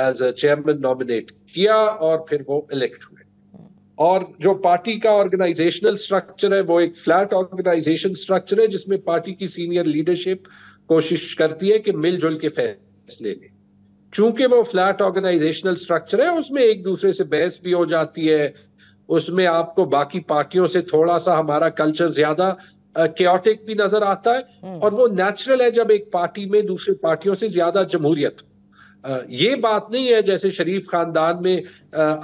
एज अ चेयरमैन नॉमिनेट किया और फिर वो इलेक्ट हुए। और जो पार्टी का ऑर्गेनाइजेशनल स्ट्रक्चर है वो एक फ्लैट ऑर्गेनाइजेशन स्ट्रक्चर है जिसमें पार्टी की सीनियर लीडरशिप कोशिश करती है कि मिलजुल के फैसले लें। चूंकि वो फ्लैट ऑर्गेनाइजेशनल स्ट्रक्चर है, उसमें एक दूसरे से बहस भी हो जाती है, उसमें आपको बाकी पार्टियों से थोड़ा सा हमारा कल्चर ज्यादा केओटिक भी नजर आता है और वो नेचुरल है जब एक पार्टी में दूसरी पार्टियों से ज्यादा जमहूरियत हो। ये बात नहीं है जैसे शरीफ खानदान में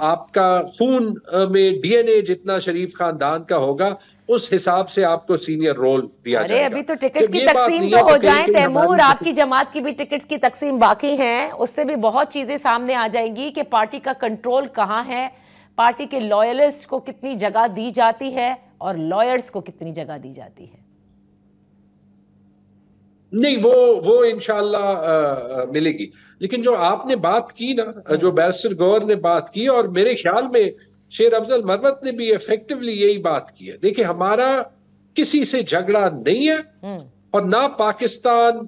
आपका खून में डीएनए जितना शरीफ खानदान का होगा उस हिसाब से आपको सीनियर रोल दिया जाएगा। अरे अभी तो टिकट्स की तकसीम तो हो जाए तैमूर, आपकी जमात की भी टिकट्स की तकसीम बाकी है, उससे भी बहुत चीजें सामने आ जाएंगी कि पार्टी का कंट्रोल कहाँ है, पार्टी के लॉयलिस्ट को कितनी जगह दी जाती है और लॉयर्स को कितनी जगह दी जाती है। नहीं, वो इंशाल्लाह मिलेगी। लेकिन जो आपने बात की ना, जो बैरिस्टर गौहर ने बात की, और मेरे ख्याल में शेर अफजल मरवत ने भी इफेक्टिवली यही बात की है। देखिए, हमारा किसी से झगड़ा नहीं है और ना पाकिस्तान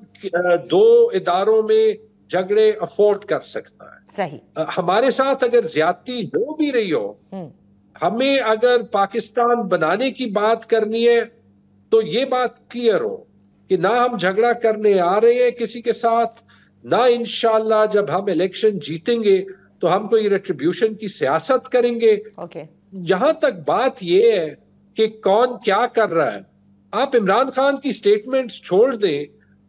दो इदारों में झगड़े अफोर्ड कर सकता है। सही। हमारे साथ अगर ज्यादती हो भी रही हो, हमें अगर पाकिस्तान बनाने की बात करनी है तो ये बात क्लियर हो कि ना हम झगड़ा करने आ रहे हैं किसी के साथ, ना इंशाल्लाह जब हम इलेक्शन जीतेंगे तो हम कोई रेट्रिब्यूशन की सियासत करेंगे। यहां तक बात यह है कि कौन क्या कर रहा है, आप इमरान खान की स्टेटमेंट्स छोड़ दें,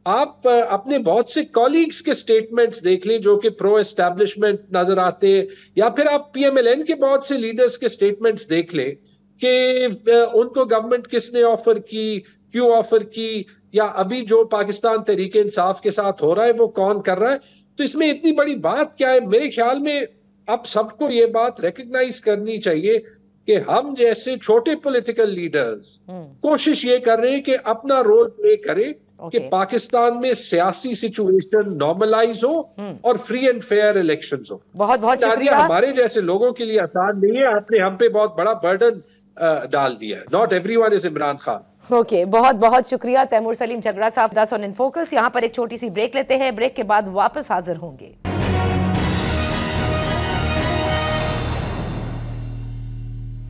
आप अपने बहुत से कॉलीग्स के स्टेटमेंट्स देख लें जो कि प्रो एस्टैब्लिशमेंट नजर आते हैं, या फिर आप पीएमएलएन के बहुत से लीडर्स के स्टेटमेंट्स देख लें कि उनको गवर्नमेंट किसने ऑफर की, क्यों ऑफर की, या अभी जो पाकिस्तान तहरीक इंसाफ के साथ हो रहा है वो कौन कर रहा है। तो इसमें इतनी बड़ी बात क्या है? मेरे ख्याल में अब सबको ये बात रिकग्नाइज करनी चाहिए कि हम जैसे छोटे पॉलिटिकल लीडर्स कोशिश ये कर रहे हैं कि अपना रोल प्ले करें कि पाकिस्तान में सियासी सिचुएशन नॉर्मलाइज हो और फ्री एंड फेयर इलेक्शंस हो। बहुत बहुत शुक्रिया। हमारे जैसे लोगों के लिए आसान नहीं है, आपने हम पे बहुत बड़ा बर्डन डाल दिया है। Not everyone is Imran Khan. Okay, बहुत बहुत शुक्रिया तैमूर सलीम झगड़ा साहब, 10 ऑन इन फोकस। यहाँ पर एक छोटी सी ब्रेक लेते हैं, ब्रेक के बाद वापस हाजिर होंगे।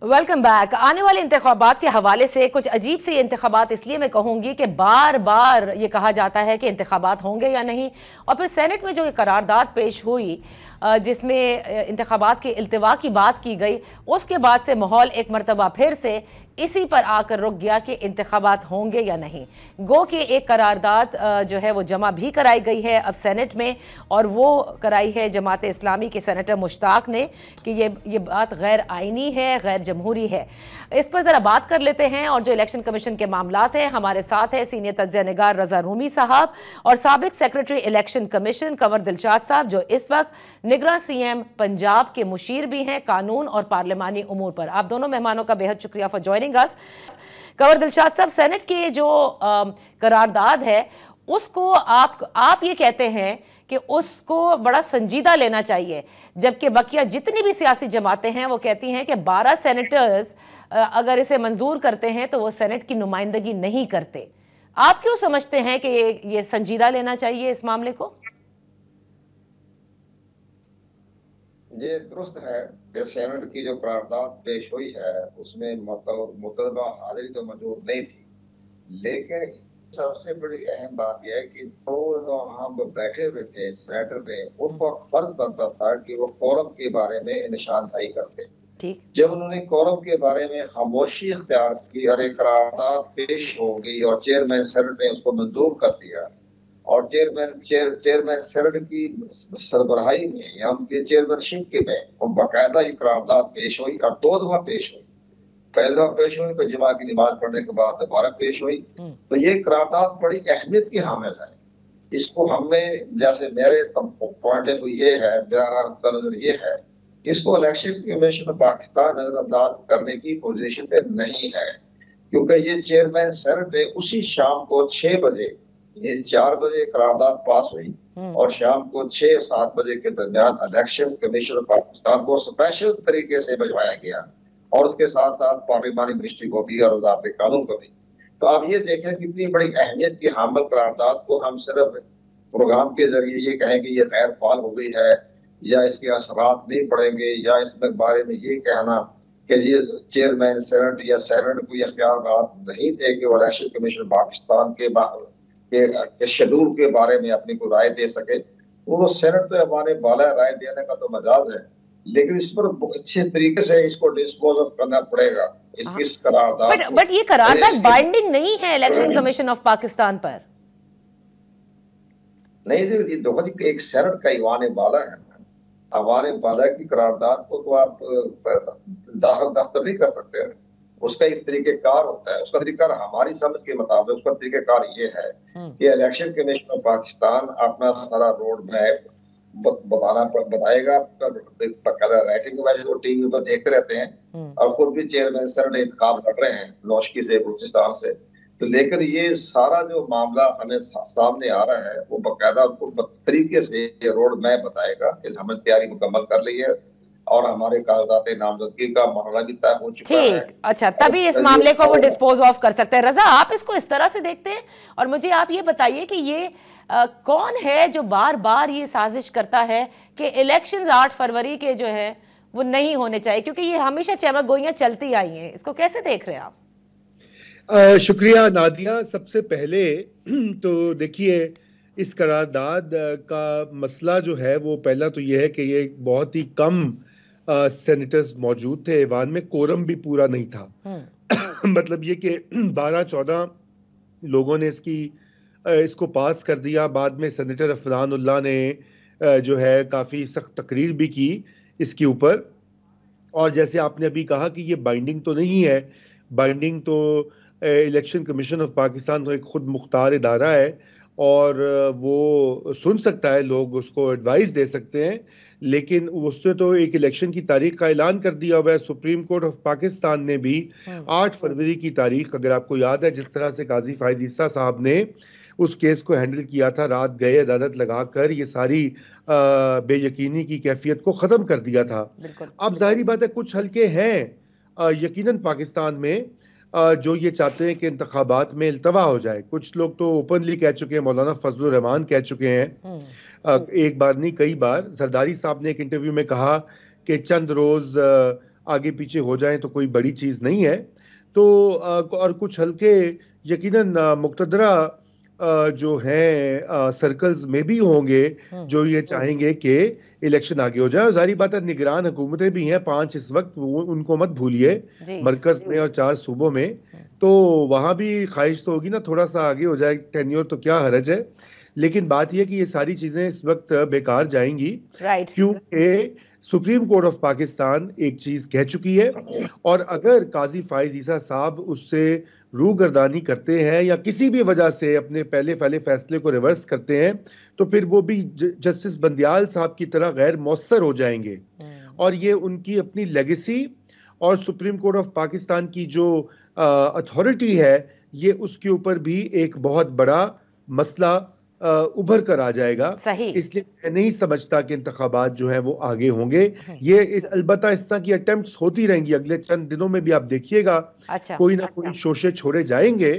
Welcome back. आने वाले इंतखाबात के हवाले से कुछ अजीब से इंतखाबात इसलिए मैं कहूँगी कि बार बार ये कहा जाता है कि इंतखाबात होंगे या नहीं, और फिर सेनेट में जो ये करारदाद पेश हुई जिसमें इंतखाबात के इल्तिवा की बात की गई, उसके बाद से माहौल एक मरतबा फिर से इसी पर आकर रुक गया कि इंतखाबात होंगे या नहीं। गो कि एक करारदाद जो है वो जमा भी कराई गई है अब सेनेट में, और वो कराई है जमात इस्लामी के सेनेटर मुश्ताक ने कि ये बात गैर आइनी है, गैर जमहूरी है। इस पर ज़रा बात कर लेते हैं। और जो इलेक्शन कमीशन के मामलात हैं, हमारे साथ है सीनियर तज्ज़िया निगार रज़ा रूमी साहब और साबिक secretary election commission Kanwar Dilshad साहब, जो इस वक्त निगरान सीएम पंजाब के मुशीर भी हैं कानून और पार्लिमानी उमूर पर। आप दोनों मेहमानों का बेहद शुक्रिया फॉर ज्वाइनिंग अस। कंवर दिलशाद साहब, सेनेट के जो करारदाद है उसको आप ये कहते हैं कि उसको बड़ा संजीदा लेना चाहिए, जबकि बकिया जितनी भी सियासी जमातें हैं वो कहती हैं कि 12 सेनेटर्स अगर इसे मंजूर करते हैं तो वो सेनेट की नुमाइंदगी नहीं करते। आप क्यों समझते हैं कि ये संजीदा लेना चाहिए इस मामले को? ये दुरुस्त है कि सेनेट की जो करारदाद पेश हुई है उसमें मुतलबा हाजिरी तो मौजूद नहीं थी, लेकिन सबसे बड़ी अहम बात यह है कि जो हम बैठे हुए थे सेनेटर में, उन पर फर्ज बनता था कि वो कोरम के बारे में निशानदाही करते। जब उन्होंने कोरम के बारे में खामोशी इख्तियार की और एक करारदाद पेश हो गई और चेयरमैन सेनेट ने उसको मंजूर कर दिया, और चेयरमैन सेनेट की सरबराही में या उनके चेयरमैनशिप के में वो बाकायदा ये करारदाद पेश हुई और 2 दफा पेश हुई, पहले दफा पेश हुई, फिर जुमा की नमाज पढ़ने के बाद दोबारा पेश हुई। तो ये करारदाद बड़ी अहमियत की हामिल है। इसको हमने, जैसे मेरे पॉइंट ऑफ व्यू ये है, मेरा नजर ये है, इसको इलेक्शन कमीशन पाकिस्तान नजरअंदाज करने की पोजीशन पे नहीं है, क्योंकि ये चेयरमैन सेनेट ने उसी शाम को 6 बजे, ये 4 बजे करारदाद पास हुई और शाम को 6-7 बजे के दरमियान इलेक्शन कमीशन पाकिस्तान को स्पेशल तरीके से भिजवाया गया और उसके साथ साथ पार्लिमानी मिनिस्ट्री को भी और वज़ारत कानून को भी। तो आप ये देखें कितनी बड़ी अहमियत की हामिल करारदाद को हम सिर्फ प्रोग्राम के जरिए ये कहें कि ये गैर फाल हो गई है या इसके असरात नहीं पड़ेंगे, या इसमें बारे में ये कहना कि ये चेयरमैन सेनेट या सेनेट को इख्तियार नहीं थे कि वो इलेक्शन कमीशन पाकिस्तान के शेड्यूल के बारे में अपनी को राय दे सके। वो सेनेट तो हमारे बाला राय देने का तो मजाज है, लेकिन इस पर अच्छे तरीके से इसको डिस्पोज ऑफ करना पड़ेगा। इस करारदाद बट ये करारदाद बाइंडिंग नहीं है इलेक्शन कमीशन ऑफ पाकिस्तान पर। नहीं, ये देखो जी, एक सेनेट का ईवान बाला है, ईवान बाला की करारदाद को तो आप दाखिल दफ्तर नहीं कर सकते। उसका एक तरीकेकार होता है, उसका तरीका हमारी समझ के मुताबिक उसका तरीकेकार ये है कि इलेक्शन कमीशन ऑफ पाकिस्तान अपना सारा रोड मैप बताएगा, राइटिंग वैसे तो टीवी पर देखते रहते हैं और खुद भी चेयरमैन सेनेट इंतखाब लड़ रहे हैं नौशकी से, बलूचिस्तान से। तो लेकर ये सारा जो मामला हमें सामने आ रहा है वो बाकायदा उनको तरीके से रोड मैप बताएगा कि हमने तैयारी मुकम्मल कर ली है और हमारे कागजात नामजदगी का मामला भी तय हो चुका है। ठीक, अच्छा, तभी इस मामले को वो डिस्पोज ऑफ कर सकते हैं। रजा, आप इसको इस तरह से देखते हैं? और मुझे आप ये बताइए कि ये कौन है जो बार बार ये साजिश करता है कि इलेक्शंस 8 फरवरी के जो है वो नहीं होने चाहिए, क्योंकि ये हमेशा चमक गोइयां चलती आई हैं। इसको कैसे देख रहे हैं आप? शुक्रिया नादिया। सबसे पहले तो देखिए, इस करारदाद का मसला जो है वो पहला तो ये है कि ये बहुत ही कम सेनेटर्स मौजूद थे ऐवान में, कोरम भी पूरा नहीं था। मतलब ये कि 12-14 लोगों ने इसको पास कर दिया। बाद में सेनेटर अफरानुल्लाह ने जो है काफ़ी सख्त तकरीर भी की इसके ऊपर। और जैसे आपने अभी कहा कि ये बाइंडिंग तो नहीं है, बाइंडिंग तो इलेक्शन कमीशन ऑफ पाकिस्तान तो एक खुद मुख्तार इदारा है और वो सुन सकता है, लोग उसको एडवाइस दे सकते हैं, लेकिन उससे तो एक इलेक्शन की तारीख का ऐलान कर दिया हुआ है। सुप्रीम कोर्ट ऑफ पाकिस्तान ने भी 8 फरवरी की तारीख, अगर आपको याद है जिस तरह से काजी फाइज ईसा साहब ने उस केस को हैंडल किया था, रात गए अदालत लगाकर ये सारी बेयकीनी की कैफियत को ख़त्म कर दिया था। अब जाहिर बात है कुछ हल्के हैं यकीनन पाकिस्तान में जो ये चाहते हैं कि इंतखाबात में इल्तवा हो जाए। कुछ लोग तो ओपनली कह चुके हैं, मौलाना फजलुर रहमान कह चुके हैं, एक बार नहीं कई बार। जरदारी साहब ने एक इंटरव्यू में कहा कि चंद रोज आगे पीछे हो जाएं तो कोई बड़ी चीज़ नहीं है। तो और कुछ हल्के यकीनन मुक्तदरा जो हैं सर्कल्स में भी होंगे जो ये चाहेंगे कि इलेक्शन आगे हो जाए। जाहिर बात है निगरान हुकूमतें भी हैं 5 इस वक्त, उनको मत भूलिए, मरकज में और 4 सूबों में, तो वहाँ भी ख्वाहिश तो होगी ना थोड़ा सा आगे हो जाए टेन्योर, तो क्या हरज है। लेकिन बात यह कि ये सारी चीजें इस वक्त बेकार जाएंगी, क्योंकि सुप्रीम कोर्ट ऑफ पाकिस्तान एक चीज कह चुकी है और अगर काजी फाइज ईसा साहब उससे रूगर्दानी करते हैं या किसी भी वजह से अपने पहले फैसले को रिवर्स करते हैं तो फिर वो भी जस्टिस बंदियाल साहब की तरह गैर मौसर हो जाएंगे और ये उनकी अपनी लेगेसी और सुप्रीम कोर्ट ऑफ पाकिस्तान की जो अथॉरिटी है ये उसके ऊपर भी एक बहुत बड़ा मसला उभर कर आ जाएगा। इसलिए मैं नहीं समझता कि इंतखाबात जो है वो आगे होंगे। ये अलबत्ता इस तरह की अटेम्प्ट्स होती रहेंगी, अगले चंद दिनों में भी आप देखिएगा कोई ना कोई शोशे छोड़े जाएंगे,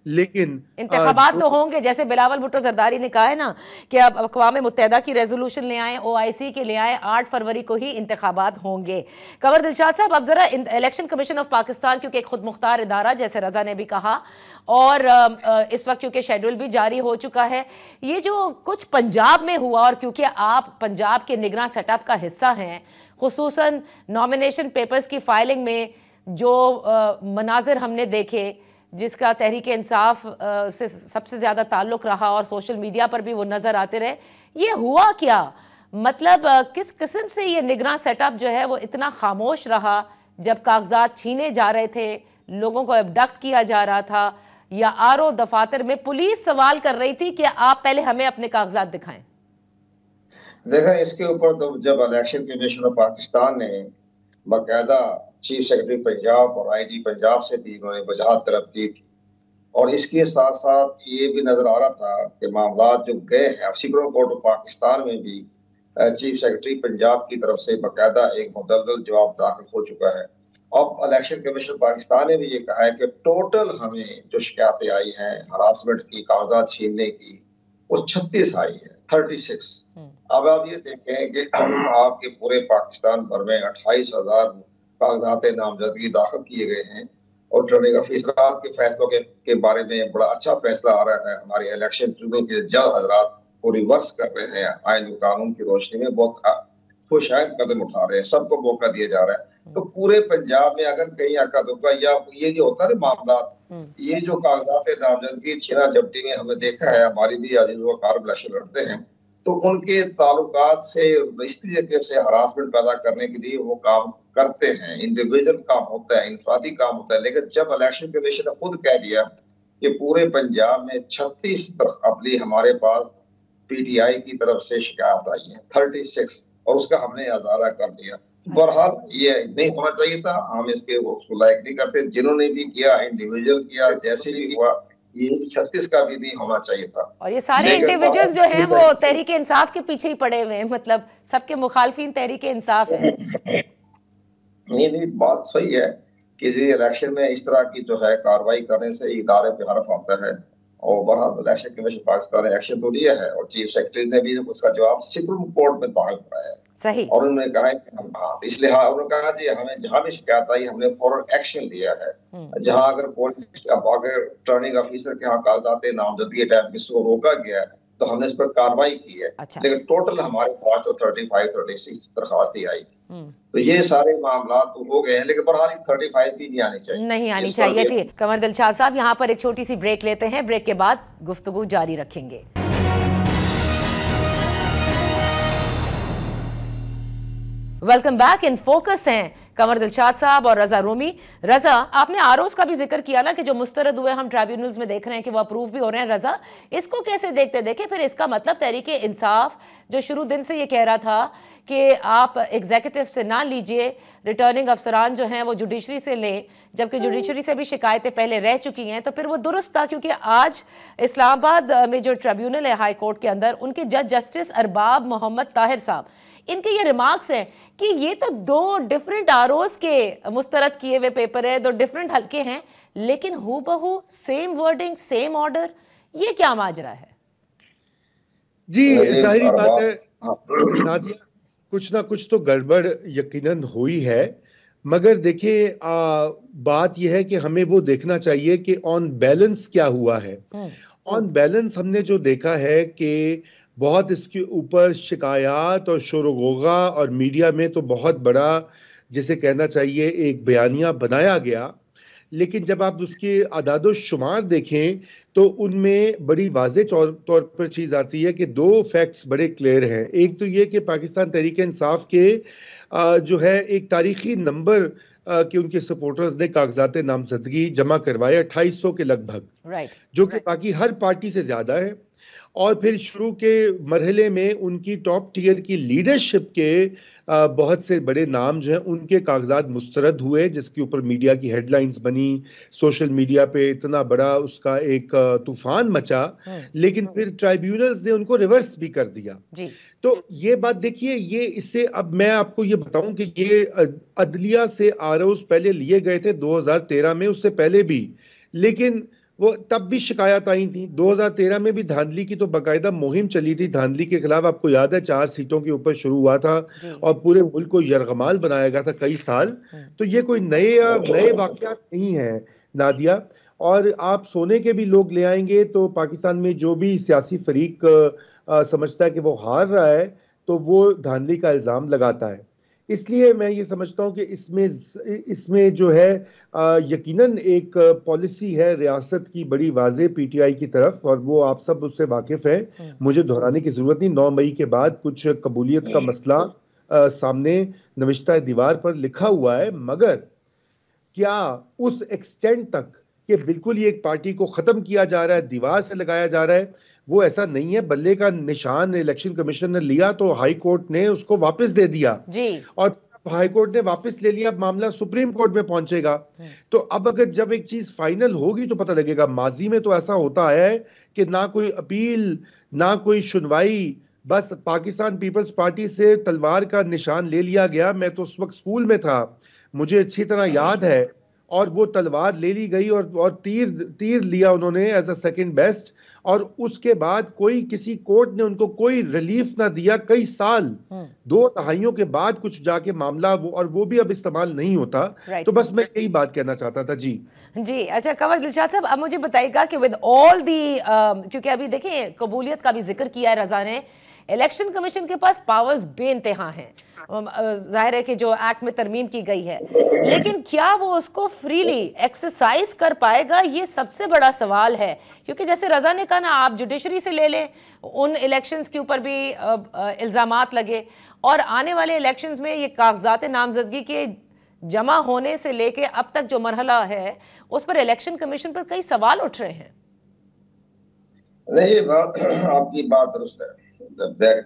लेकिन इंतखाबात तो होंगे। जैसे बिलावल भुट्टो जरदारी ने कहा है ना कि अब अक़वाम मुत्तहिदा की रेजोल्यूशन ले आए, OIC के ले आए, 8 फरवरी को ही इंतखाबात होंगे। कंवर दिलशाद साहब, अब जरा इलेक्शन कमीशन ऑफ पाकिस्तान क्योंकि एक खुद मुख्तार इदारा, जैसे रजा ने भी कहा, और इस वक्त क्योंकि शेड्यूल भी जारी हो चुका है, ये जो कुछ पंजाब में हुआ, और क्योंकि आप पंजाब के निगरान सेटअप का हिस्सा हैं, खुसूसन नॉमिनेशन पेपर्स की फाइलिंग में जो मनाजिर हमने देखे, जिसका तहरीक इंसाफ से सबसे ज़्यादा ताल्लुक़ रहा और सोशल मीडिया पर भी वो नज़र आते रहे, ये हुआ क्या? मतलब किस किस्म से ये निगरान सेटअप जो है वो इतना खामोश रहा जब कागजात छीने जा रहे थे, लोगों को अबडक्ट किया जा रहा था, या आरओ दफातर में पुलिस सवाल कर रही थी कि आप पहले हमें अपने कागजात दिखाएं? देखें, इसके ऊपर तो जब इलेक्शन कमीशन ऑफ पाकिस्तान ने बाकायदा चीफ सेक्रेटरी पंजाब और आईजी पंजाब से भी उन्होंने वजाहत तलब की थी, और इसके साथ साथ ये भी नजर आ रहा था कि मामला जो गए हैं सुप्रीम कोर्ट ऑफ पाकिस्तान में भी चीफ सेक्रेटरी पंजाब की तरफ से बाकायदा एक मुदल्लल जवाब दाखिल हो चुका है। अब इलेक्शन कमीशन पाकिस्तान ने भी ये कहा है कि टोटल हमें जो शिकायतें आई हैं हरासमेंट की, कागजात छीनने की, वो 36 आई है, 36। अब आप ये देखें कि आपके पूरे पाकिस्तान भर में 28,000 कागजात नामजदगी दाखिल किए गए हैं, और रिटर्निंग ऑफिसर के फैसलों के बारे में बड़ा अच्छा फैसला आ रहा है। हमारे इलेक्शन ट्रिब्यूनल के जज हजरात को रिवर्स कर रहे हैं, आइन कानून की रोशनी में बहुत खुशायद कदम उठा रहे हैं, सबको मौका दिया जा रहा है। तो पूरे पंजाब में अगर कहीं अक्का दुक्का या ये जो होता है मामला, ये जो कागजात नामजदगी छीना झपटी में हमने देखा है, हमारी भी अजीज वकार इलेक्शन लड़ते हैं, तो उनके ताल्लुकात से इस तरीके से हरासमेंट पैदा करने के लिए वो काम करते हैं। इंडिविजुअल काम होता है, इंफरादी काम होता है। लेकिन जब इलेक्शन कमीशन ने खुद कह दिया कि पूरे पंजाब में 36 अपनी हमारे पास पीटीआई की तरफ से शिकायत आई है 36, और उसका हमने अजारा कर दिया। बहरहाल ये नहीं होना चाहिए था, हम उसको लायक नहीं करते। जिन्होंने भी किया, इंडिविजुअल किया, जैसे भी हुआ, ये 36 का भी नहीं होना चाहिए था। और ये सारे इंडिविजुअल्स जो हैं वो तहरीक इंसाफ के पीछे ही पड़े हुए हैं, मतलब सबके मुखालफिन तहरीक इंसाफ है। नहीं, बात सही है कि इलेक्शन में इस तरह की जो है कार्रवाई करने से इदारे पे हर्फ आता है, और बहरहाल इलेक्शन कमीशन पाकिस्तान ने एक्शन तो लिया है, और चीफ सेक्रेटरी ने भी उसका जवाब सुप्रीम कोर्ट में दाखिल कराया है। सही। और उन्होंने कहा है कि हम इसलिए उन्होंने कहा जी हमें जहां भी शिकायत आई हमने फौरन एक्शन लिया है। जहां अगर पुलिस अगर रिटर्निंग ऑफिसर के यहाँ कागजात नामजदगी टाइप किसी को रोका गया है तो हमने इस पर कार्रवाई की है। अच्छा। लेकिन टोटल हमारे पास तो 35-36 दरखास्तें आई थी, तो ये सारे मामला तो हो गए हैं, लेकिन बहरहाल 35 भी नहीं आनी चाहिए, नहीं आनी चाहिए थी। कमर दिलशाद साहब, यहाँ पर एक छोटी सी ब्रेक लेते हैं, ब्रेक के बाद गुफ्तगू जारी रखेंगे। Welcome back. इन फोकस हैं कमर दिलशाद साहब और रजा रूमी। रजा, आपने आरोज का भी जिक्र किया ना कि जो मुस्तरद हुए हम ट्राइब्यूनल्स में देख रहे हैं कि वो अप्रूव भी हो रहे हैं। रजा, इसको कैसे देखते? देखें, फिर इसका मतलब तहरीक इंसाफ जो शुरू दिन से ये कह रहा था कि आप एग्जीक्यूटिव से ना लीजिए, रिटर्निंग अफसरान जो हैं वो जुडिशरी से लें, जबकि जुडिशरी से भी शिकायतें पहले रह चुकी हैं, तो फिर वो दुरुस्त था। क्योंकि आज इस्लामाबाद में जो ट्रिब्यूनल है हाई कोर्ट के अंदर, उनके जज जस्टिस अरबाब मोहम्मद ताहिर साहब, इनके ये रिमार्क्स हैं कि ये तो 2 डिफरेंट आरओज के मुस्तरद किए हुए पेपर है, 2 डिफरेंट हल्के हैं, लेकिन हूबहू सेम वर्डिंग, सेम ऑर्डर। ये क्या माजरा है? जी, जाहिर बात है नादिया, कुछ ना कुछ तो गड़बड़ यकीनन हुई है, मगर देखिए बात यह है कि हमें वो देखना चाहिए कि ऑन बैलेंस क्या हुआ है। ऑन बैलेंस हमने जो देखा है कि बहुत इसके ऊपर शिकायत और शोर-ओ-गोगा और मीडिया में तो बहुत बड़ा, जिसे कहना चाहिए, एक बयानिया बनाया गया, लेकिन जब आप उसके आदादो शुमार देखें तो उनमें बड़ी वाज़े तौर पर चीज़ आती है कि 2 फैक्ट्स बड़े क्लियर हैं। एक तो ये कि पाकिस्तान तहरीक इंसाफ के जो है एक तारीखी नंबर कि उनके सपोर्टर्स ने कागजात नामजदगी जमा करवाए 2800 के लगभग, जो कि बाकी हर पार्टी से ज़्यादा है। और फिर शुरू के मरहले में उनकी टॉप टियर की लीडरशिप के बहुत से बड़े नाम जो हैं उनके कागजात मुस्तरद हुए, जिसके ऊपर मीडिया की हेडलाइंस बनी, सोशल मीडिया पे इतना बड़ा उसका एक तूफान मचा, लेकिन फिर ट्राइब्यूनल्स ने उनको रिवर्स भी कर दिया जी। तो ये बात देखिए, ये इससे अब मैं आपको ये बताऊं कि ये अदलिया से आरोज पहले लिए गए थे 2013 में, उससे पहले भी, लेकिन वो तब भी शिकायत आई थी। 2013 में भी धांधली की तो बाकायदा मुहिम चली थी धांधली के खिलाफ, आपको याद है 4 सीटों के ऊपर शुरू हुआ था और पूरे मुल्क को यरगमाल बनाया गया था कई साल। तो ये कोई नए वाकयात नहीं है नादिया। और आप सोने के भी लोग ले आएंगे तो पाकिस्तान में जो भी सियासी फरीक समझता है कि वो हार रहा है तो वो धांधली का इल्ज़ाम लगाता है। इसलिए मैं ये समझता हूँ कि इसमें जो है यकीनन एक पॉलिसी है रियासत की बड़ी वाज़े पीटीआई की तरफ, और वो आप सब उससे वाकिफ हैं, मुझे दोहराने की ज़रूरत नहीं। 9 मई के बाद कुछ कबूलियत का मसला सामने नविश्ता दीवार पर लिखा हुआ है, मगर क्या उस एक्सटेंट तक कि बिल्कुल ये एक पार्टी को खत्म किया जा रहा है, दीवार से लगाया जा रहा है, वो ऐसा नहीं है। बल्ले का निशान इलेक्शन कमीशन ने लिया तो हाई कोर्ट ने उसको वापस दे दिया जी। और हाई कोर्ट ने वापस ले लिया, मामला सुप्रीम कोर्ट में पहुंचेगा। तो अब अगर जब एक चीज फाइनल होगी तो पता लगेगा। माजी में तो ऐसा होता है कि ना कोई अपील ना कोई सुनवाई, बस पाकिस्तान पीपल्स पार्टी से तलवार का निशान ले लिया गया। मैं तो उस वक्त स्कूल में था, मुझे अच्छी तरह याद है, और वो तलवार ले ली गई और तीर लिया उन्होंने एज अ सेकंड बेस्ट, और उसके बाद कोई किसी कोर्ट ने उनको कोई रिलीफ ना दिया। कई साल 2 दहाइयों के बाद कुछ जाके मामला वो भी अब इस्तेमाल नहीं होता। तो बस मैं यही बात कहना चाहता था। जी जी, अच्छा कंवर दिलशाद साहब, अब मुझे बताइएगा कि विद ऑल दी क्योंकि अभी देखिए कबूलियत का भी जिक्र किया है रजा ने, इलेक्शन कमीशन के पास पावर्स बेइंतहा हैं, जाहिर है कि जो एक्ट में तरमीम की गई है, लेकिन क्या वो उसको फ्रीली एक्सरसाइज कर पाएगा, ये सबसे बड़ा सवाल है। क्योंकि जैसे रजा ने कहा ना, आप जुडिशरी से ले लें, उन इलेक्शंस के ऊपर भी इल्जामात लगे, और आने वाले इलेक्शंस में ये कागजात नामजदगी के जमा होने से लेके अब तक जो मरहला है उस पर इलेक्शन कमीशन पर कई सवाल उठ रहे हैं। नहीं, आपकी बात दुरुस्त है।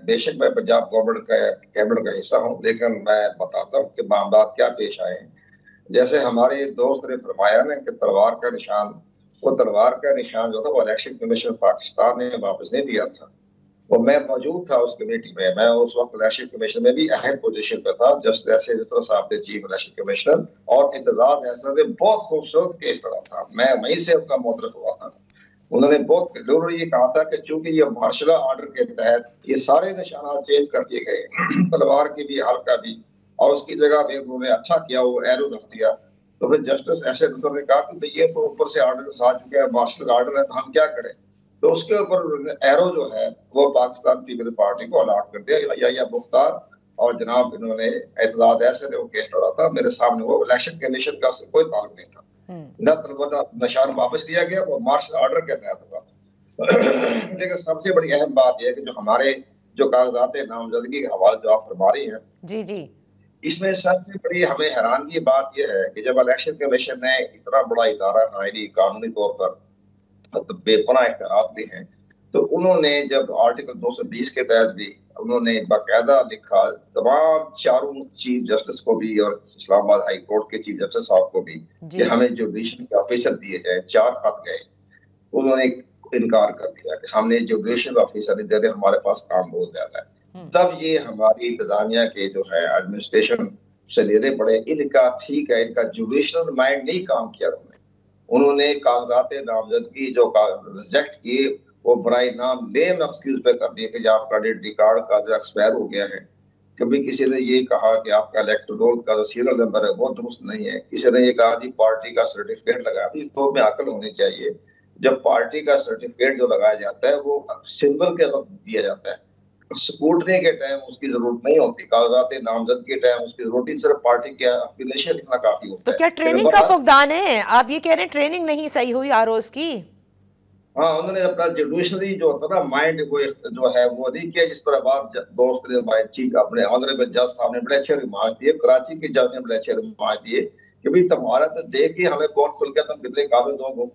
बेशक मैं पंजाब गवर्नमेंट का कैबिनेट का हिस्सा हूँ, लेकिन मैं बताता हूँ कि मामला क्या पेश आए हैं। जैसे हमारे दोस्त ने फरमाया ना कि तलवार का निशान, वो तलवार का निशान जो था वो इलेक्शन कमीशन पाकिस्तान ने वापस नहीं दिया था। वो मैं मौजूद था उस कमेटी में, मैं उस वक्त इलेक्शन कमीशन में भी अहम पोजीशन पे था। जस्ट ऐसे साहब थे चीफ इलेक्शन कमिश्नर, और इंतजार ऐसा ने बहुत खूबसूरत केस लड़ा था, मैं वहीं से उनका मोतरफ हुआ था। उन्होंने बहुत क्लियर ये कहा था कि चूंकि ये मार्शल ऑर्डर के तहत ये सारे निशानात चेंज कर दिए गए, तलवार की भी, हल्का भी, और उसकी जगह पे उन्होंने अच्छा किया, वो एरो रख दिया। तो फिर जस्टिस ऐसे ने कहा कि ये तो ऊपर से ऑर्डर आ चुके हैं, मार्शल ऑर्डर है, तो हम क्या करें। तो उसके ऊपर एरो जो है वो पाकिस्तान पीपल्स पार्टी को अलॉट कर दिया, या मुख्तार और जनाब इन्होंने एतजाज ऐसे ने वो केस लड़ा था मेरे सामने। वो इलेक्शन कमीशन का कोई ताल्लुक नहीं था, न तलवार निशान वापस लिया गया, वो मार्शल ऑर्डर के तहत हुआ था। लेकिन सबसे बड़ी अहम बात यह है कि जो हमारे जो कागजात नामजदगी के हवाले जो आप फरमा रही हैं, जी जी, इसमें सबसे बड़ी हमें हैरानगी बात यह है कि जब इलेक्शन कमीशन ने इतना बड़ा इदारा हायरी कानूनी तौर पर बेपनाह इख्तियारात भी हैं, तो उन्होंने जब आर्टिकल 220 के तहत भी उन्होंने बाकायदा लिखा तमाम चारों चीफ जस्टिस को भी और इस्लामाबाद हाई कोर्ट के चीफ जस्टिस साहब को भी कि हमें जुडिशरी के ऑफिसर दिए जाए। 4 खत गए, उन्होंने इनकार कर दिया कि हमने जुडिशरी ऑफिसर नहीं दे रहे, हमारे पास काम बहुत ज्यादा है। तब ये हमारी इंतजामिया के जो है एडमिनिस्ट्रेशन से लेने पड़े। इनका ठीक है, इनका जुडिशल माइंड नहीं काम किया, उन्होंने कागजात नामजदगी जो रिजेक्ट किए वो बराए नाम लेम एक्सक्यूज पे कर दिए कि आपका आइडेंटिटी कार्ड का जो एक्सपायर हो गया है। कभी किसी ने ये कहा कि आपका इलेक्टोरल का जो सीरियल नंबर है वो दुरुस्त नहीं है, किसी ने ये कहा जी पार्टी का सर्टिफिकेट लगा। इस तो में अकल होनी चाहिए, जब पार्टी का सर्टिफिकेट जो लगाया जाता है वो सिंबल के वक्त दिया जाता है, स्कूटनी के टाइम उसकी जरूरत नहीं होती, कागजात नामजदगी के टाइम उसकी जरूरत, सिर्फ पार्टी के अफिलिएशन लिखना काफी होता है। तो क्या ट्रेनिंग का फुकदान है? आप ये कह रहे हैं ट्रेनिंग नहीं सही हुई आरओएस की? हाँ, उन्होंने अपना जुडिशरी जो होता ना माइंड वो जो है वो नहीं किया, जिस पर अब दोस्त ने हमारे चीफ अपने ऑनरेबल जज साहब ने बड़े अच्छे रिमार्क दिए, कराची के जज ने बड़े अच्छे रिमार्क दिए कि भाई तुम्हारा तो देख के हमें कौन खुल के तुम कितने काबिल हो।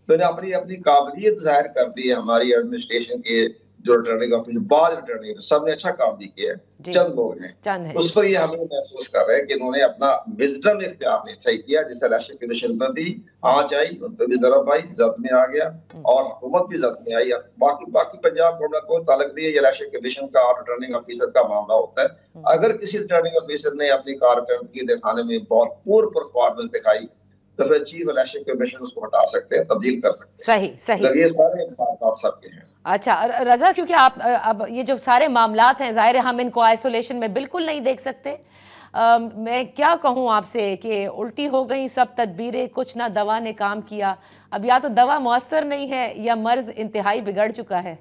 तो इन्हें अपनी अपनी काबिलियत जाहिर कर दी है। हमारी एडमिनिस्ट्रेशन के जो रिटर्निंग ऑफिसर, बाद रिटर्निंग, सबने अच्छा काम भी किया है, चंद लोग हैं उस पर ये हमें महसूस कर रहे हैं कि इन्होंने अपना विजडम इख्तियार नहीं सही किया। जिस इलेक्शन कमीशन पर भी आँच आई, उन पर भी जरब आई, जब्त में आ गया, और हुकूमत भी जब्त में आई। बाकी पंजाब गवर्नमेंट को ताल्लुक नहीं है, ये इलेक्शन कमीशन का और रिटर्निंग ऑफिसर का मामला होता है। अगर किसी रिटर्निंग ऑफिसर ने अपनी कारकर्दगी दिखाने में बहुत पूर परफॉर्मेंस दिखाई तो फिर चीफ इलेक्शन कमीशन उसको हटा सकते हैं, तब्दील कर सकते हैं। सही तो ये सारे बात सबके हैं। अच्छा रजा, क्योंकि आप अब ये जो सारे मामलात हैं, जाहिर है हम इनको आइसोलेशन में बिल्कुल नहीं देख सकते। मैं क्या कहूँ आपसे कि उल्टी हो गई सब तदबीरें, कुछ ना दवा ने काम किया। अब या तो दवा मुअस्सर नहीं है या मर्ज इंतहाई बिगड़ चुका है।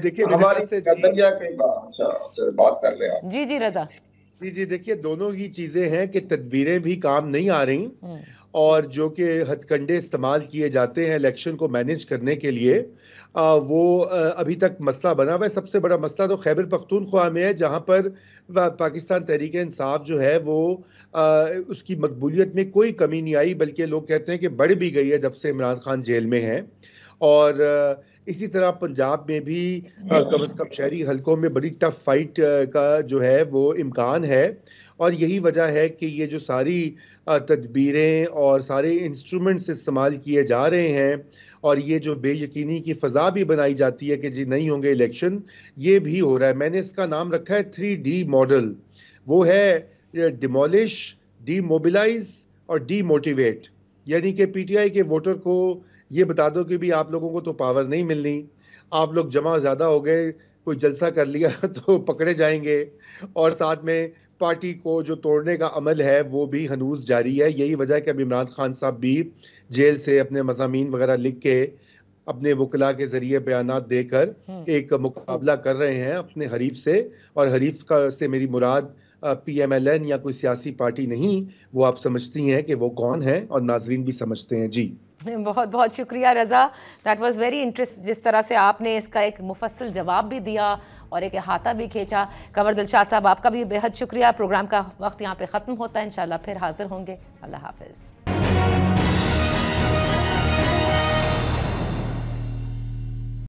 देखिए हमारी बात कर ले आप। जी जी रजा जी, देखिए दोनों ही चीजें हैं कि तदबीरें भी काम नहीं आ रही और जो कि हथकंडे इस्तेमाल किए जाते हैं इलेक्शन को मैनेज करने के लिए। वो अभी तक मसला बना हुआ है। सबसे बड़ा मसला तो खैबर पख्तूनख्वा में है, जहां पर पाकिस्तान तहरीक इंसाफ जो है वो उसकी मकबूलियत में कोई कमी नहीं आई, बल्कि लोग कहते हैं कि बढ़ भी गई है जब से इमरान खान जेल में है। और इसी तरह पंजाब में भी कम से कम शहरी हलकों में बड़ी टफ फाइट का जो है वो इम्कान है। और यही वजह है कि ये जो सारी तदबीरें और सारे इंस्ट्रूमेंट्स इस्तेमाल किए जा रहे हैं, और ये जो बेयकीनी की फ़ज़ा भी बनाई जाती है कि जी नहीं होंगे इलेक्शन, ये भी हो रहा है। मैंने इसका नाम रखा है 3D मॉडल। वो है डिमोलिश, डीमोबिलाइज और डीमोटिवेट। यानी कि पीटीआई के वोटर को ये बता दो कि भी आप लोगों को तो पावर नहीं मिलनी, आप लोग जमा ज़्यादा हो गए, कोई जलसा कर लिया तो पकड़े जाएंगे, और साथ में पार्टी को जो तोड़ने का अमल है वो भी हनूज जारी है। यही वजह है कि अब इमरान खान साहब भी जेल से अपने मज़ामीन वगैरह लिख के अपने वकला के जरिए बयानात देकर एक मुकाबला कर रहे हैं अपने हरीफ से। और हरीफ का से मेरी मुराद PMLN या कोई सियासी पार्टी नहीं, वो आप समझती हैं कि वो कौन है, और नाजरीन भी समझते हैं। जी बहुत बहुत शुक्रिया रज़ा, दैट वाज वेरी इंटरेस्ट। जिस तरह से आपने इसका एक मुफस्सल जवाब भी दिया और एक अहाता भी खींचा। कंवर दिलशाद साहब, आपका भी बेहद शुक्रिया। प्रोग्राम का वक्त यहाँ पे ख़त्म होता है, इंशाल्लाह फिर हाजिर होंगे। अल्लाह हाफिज़।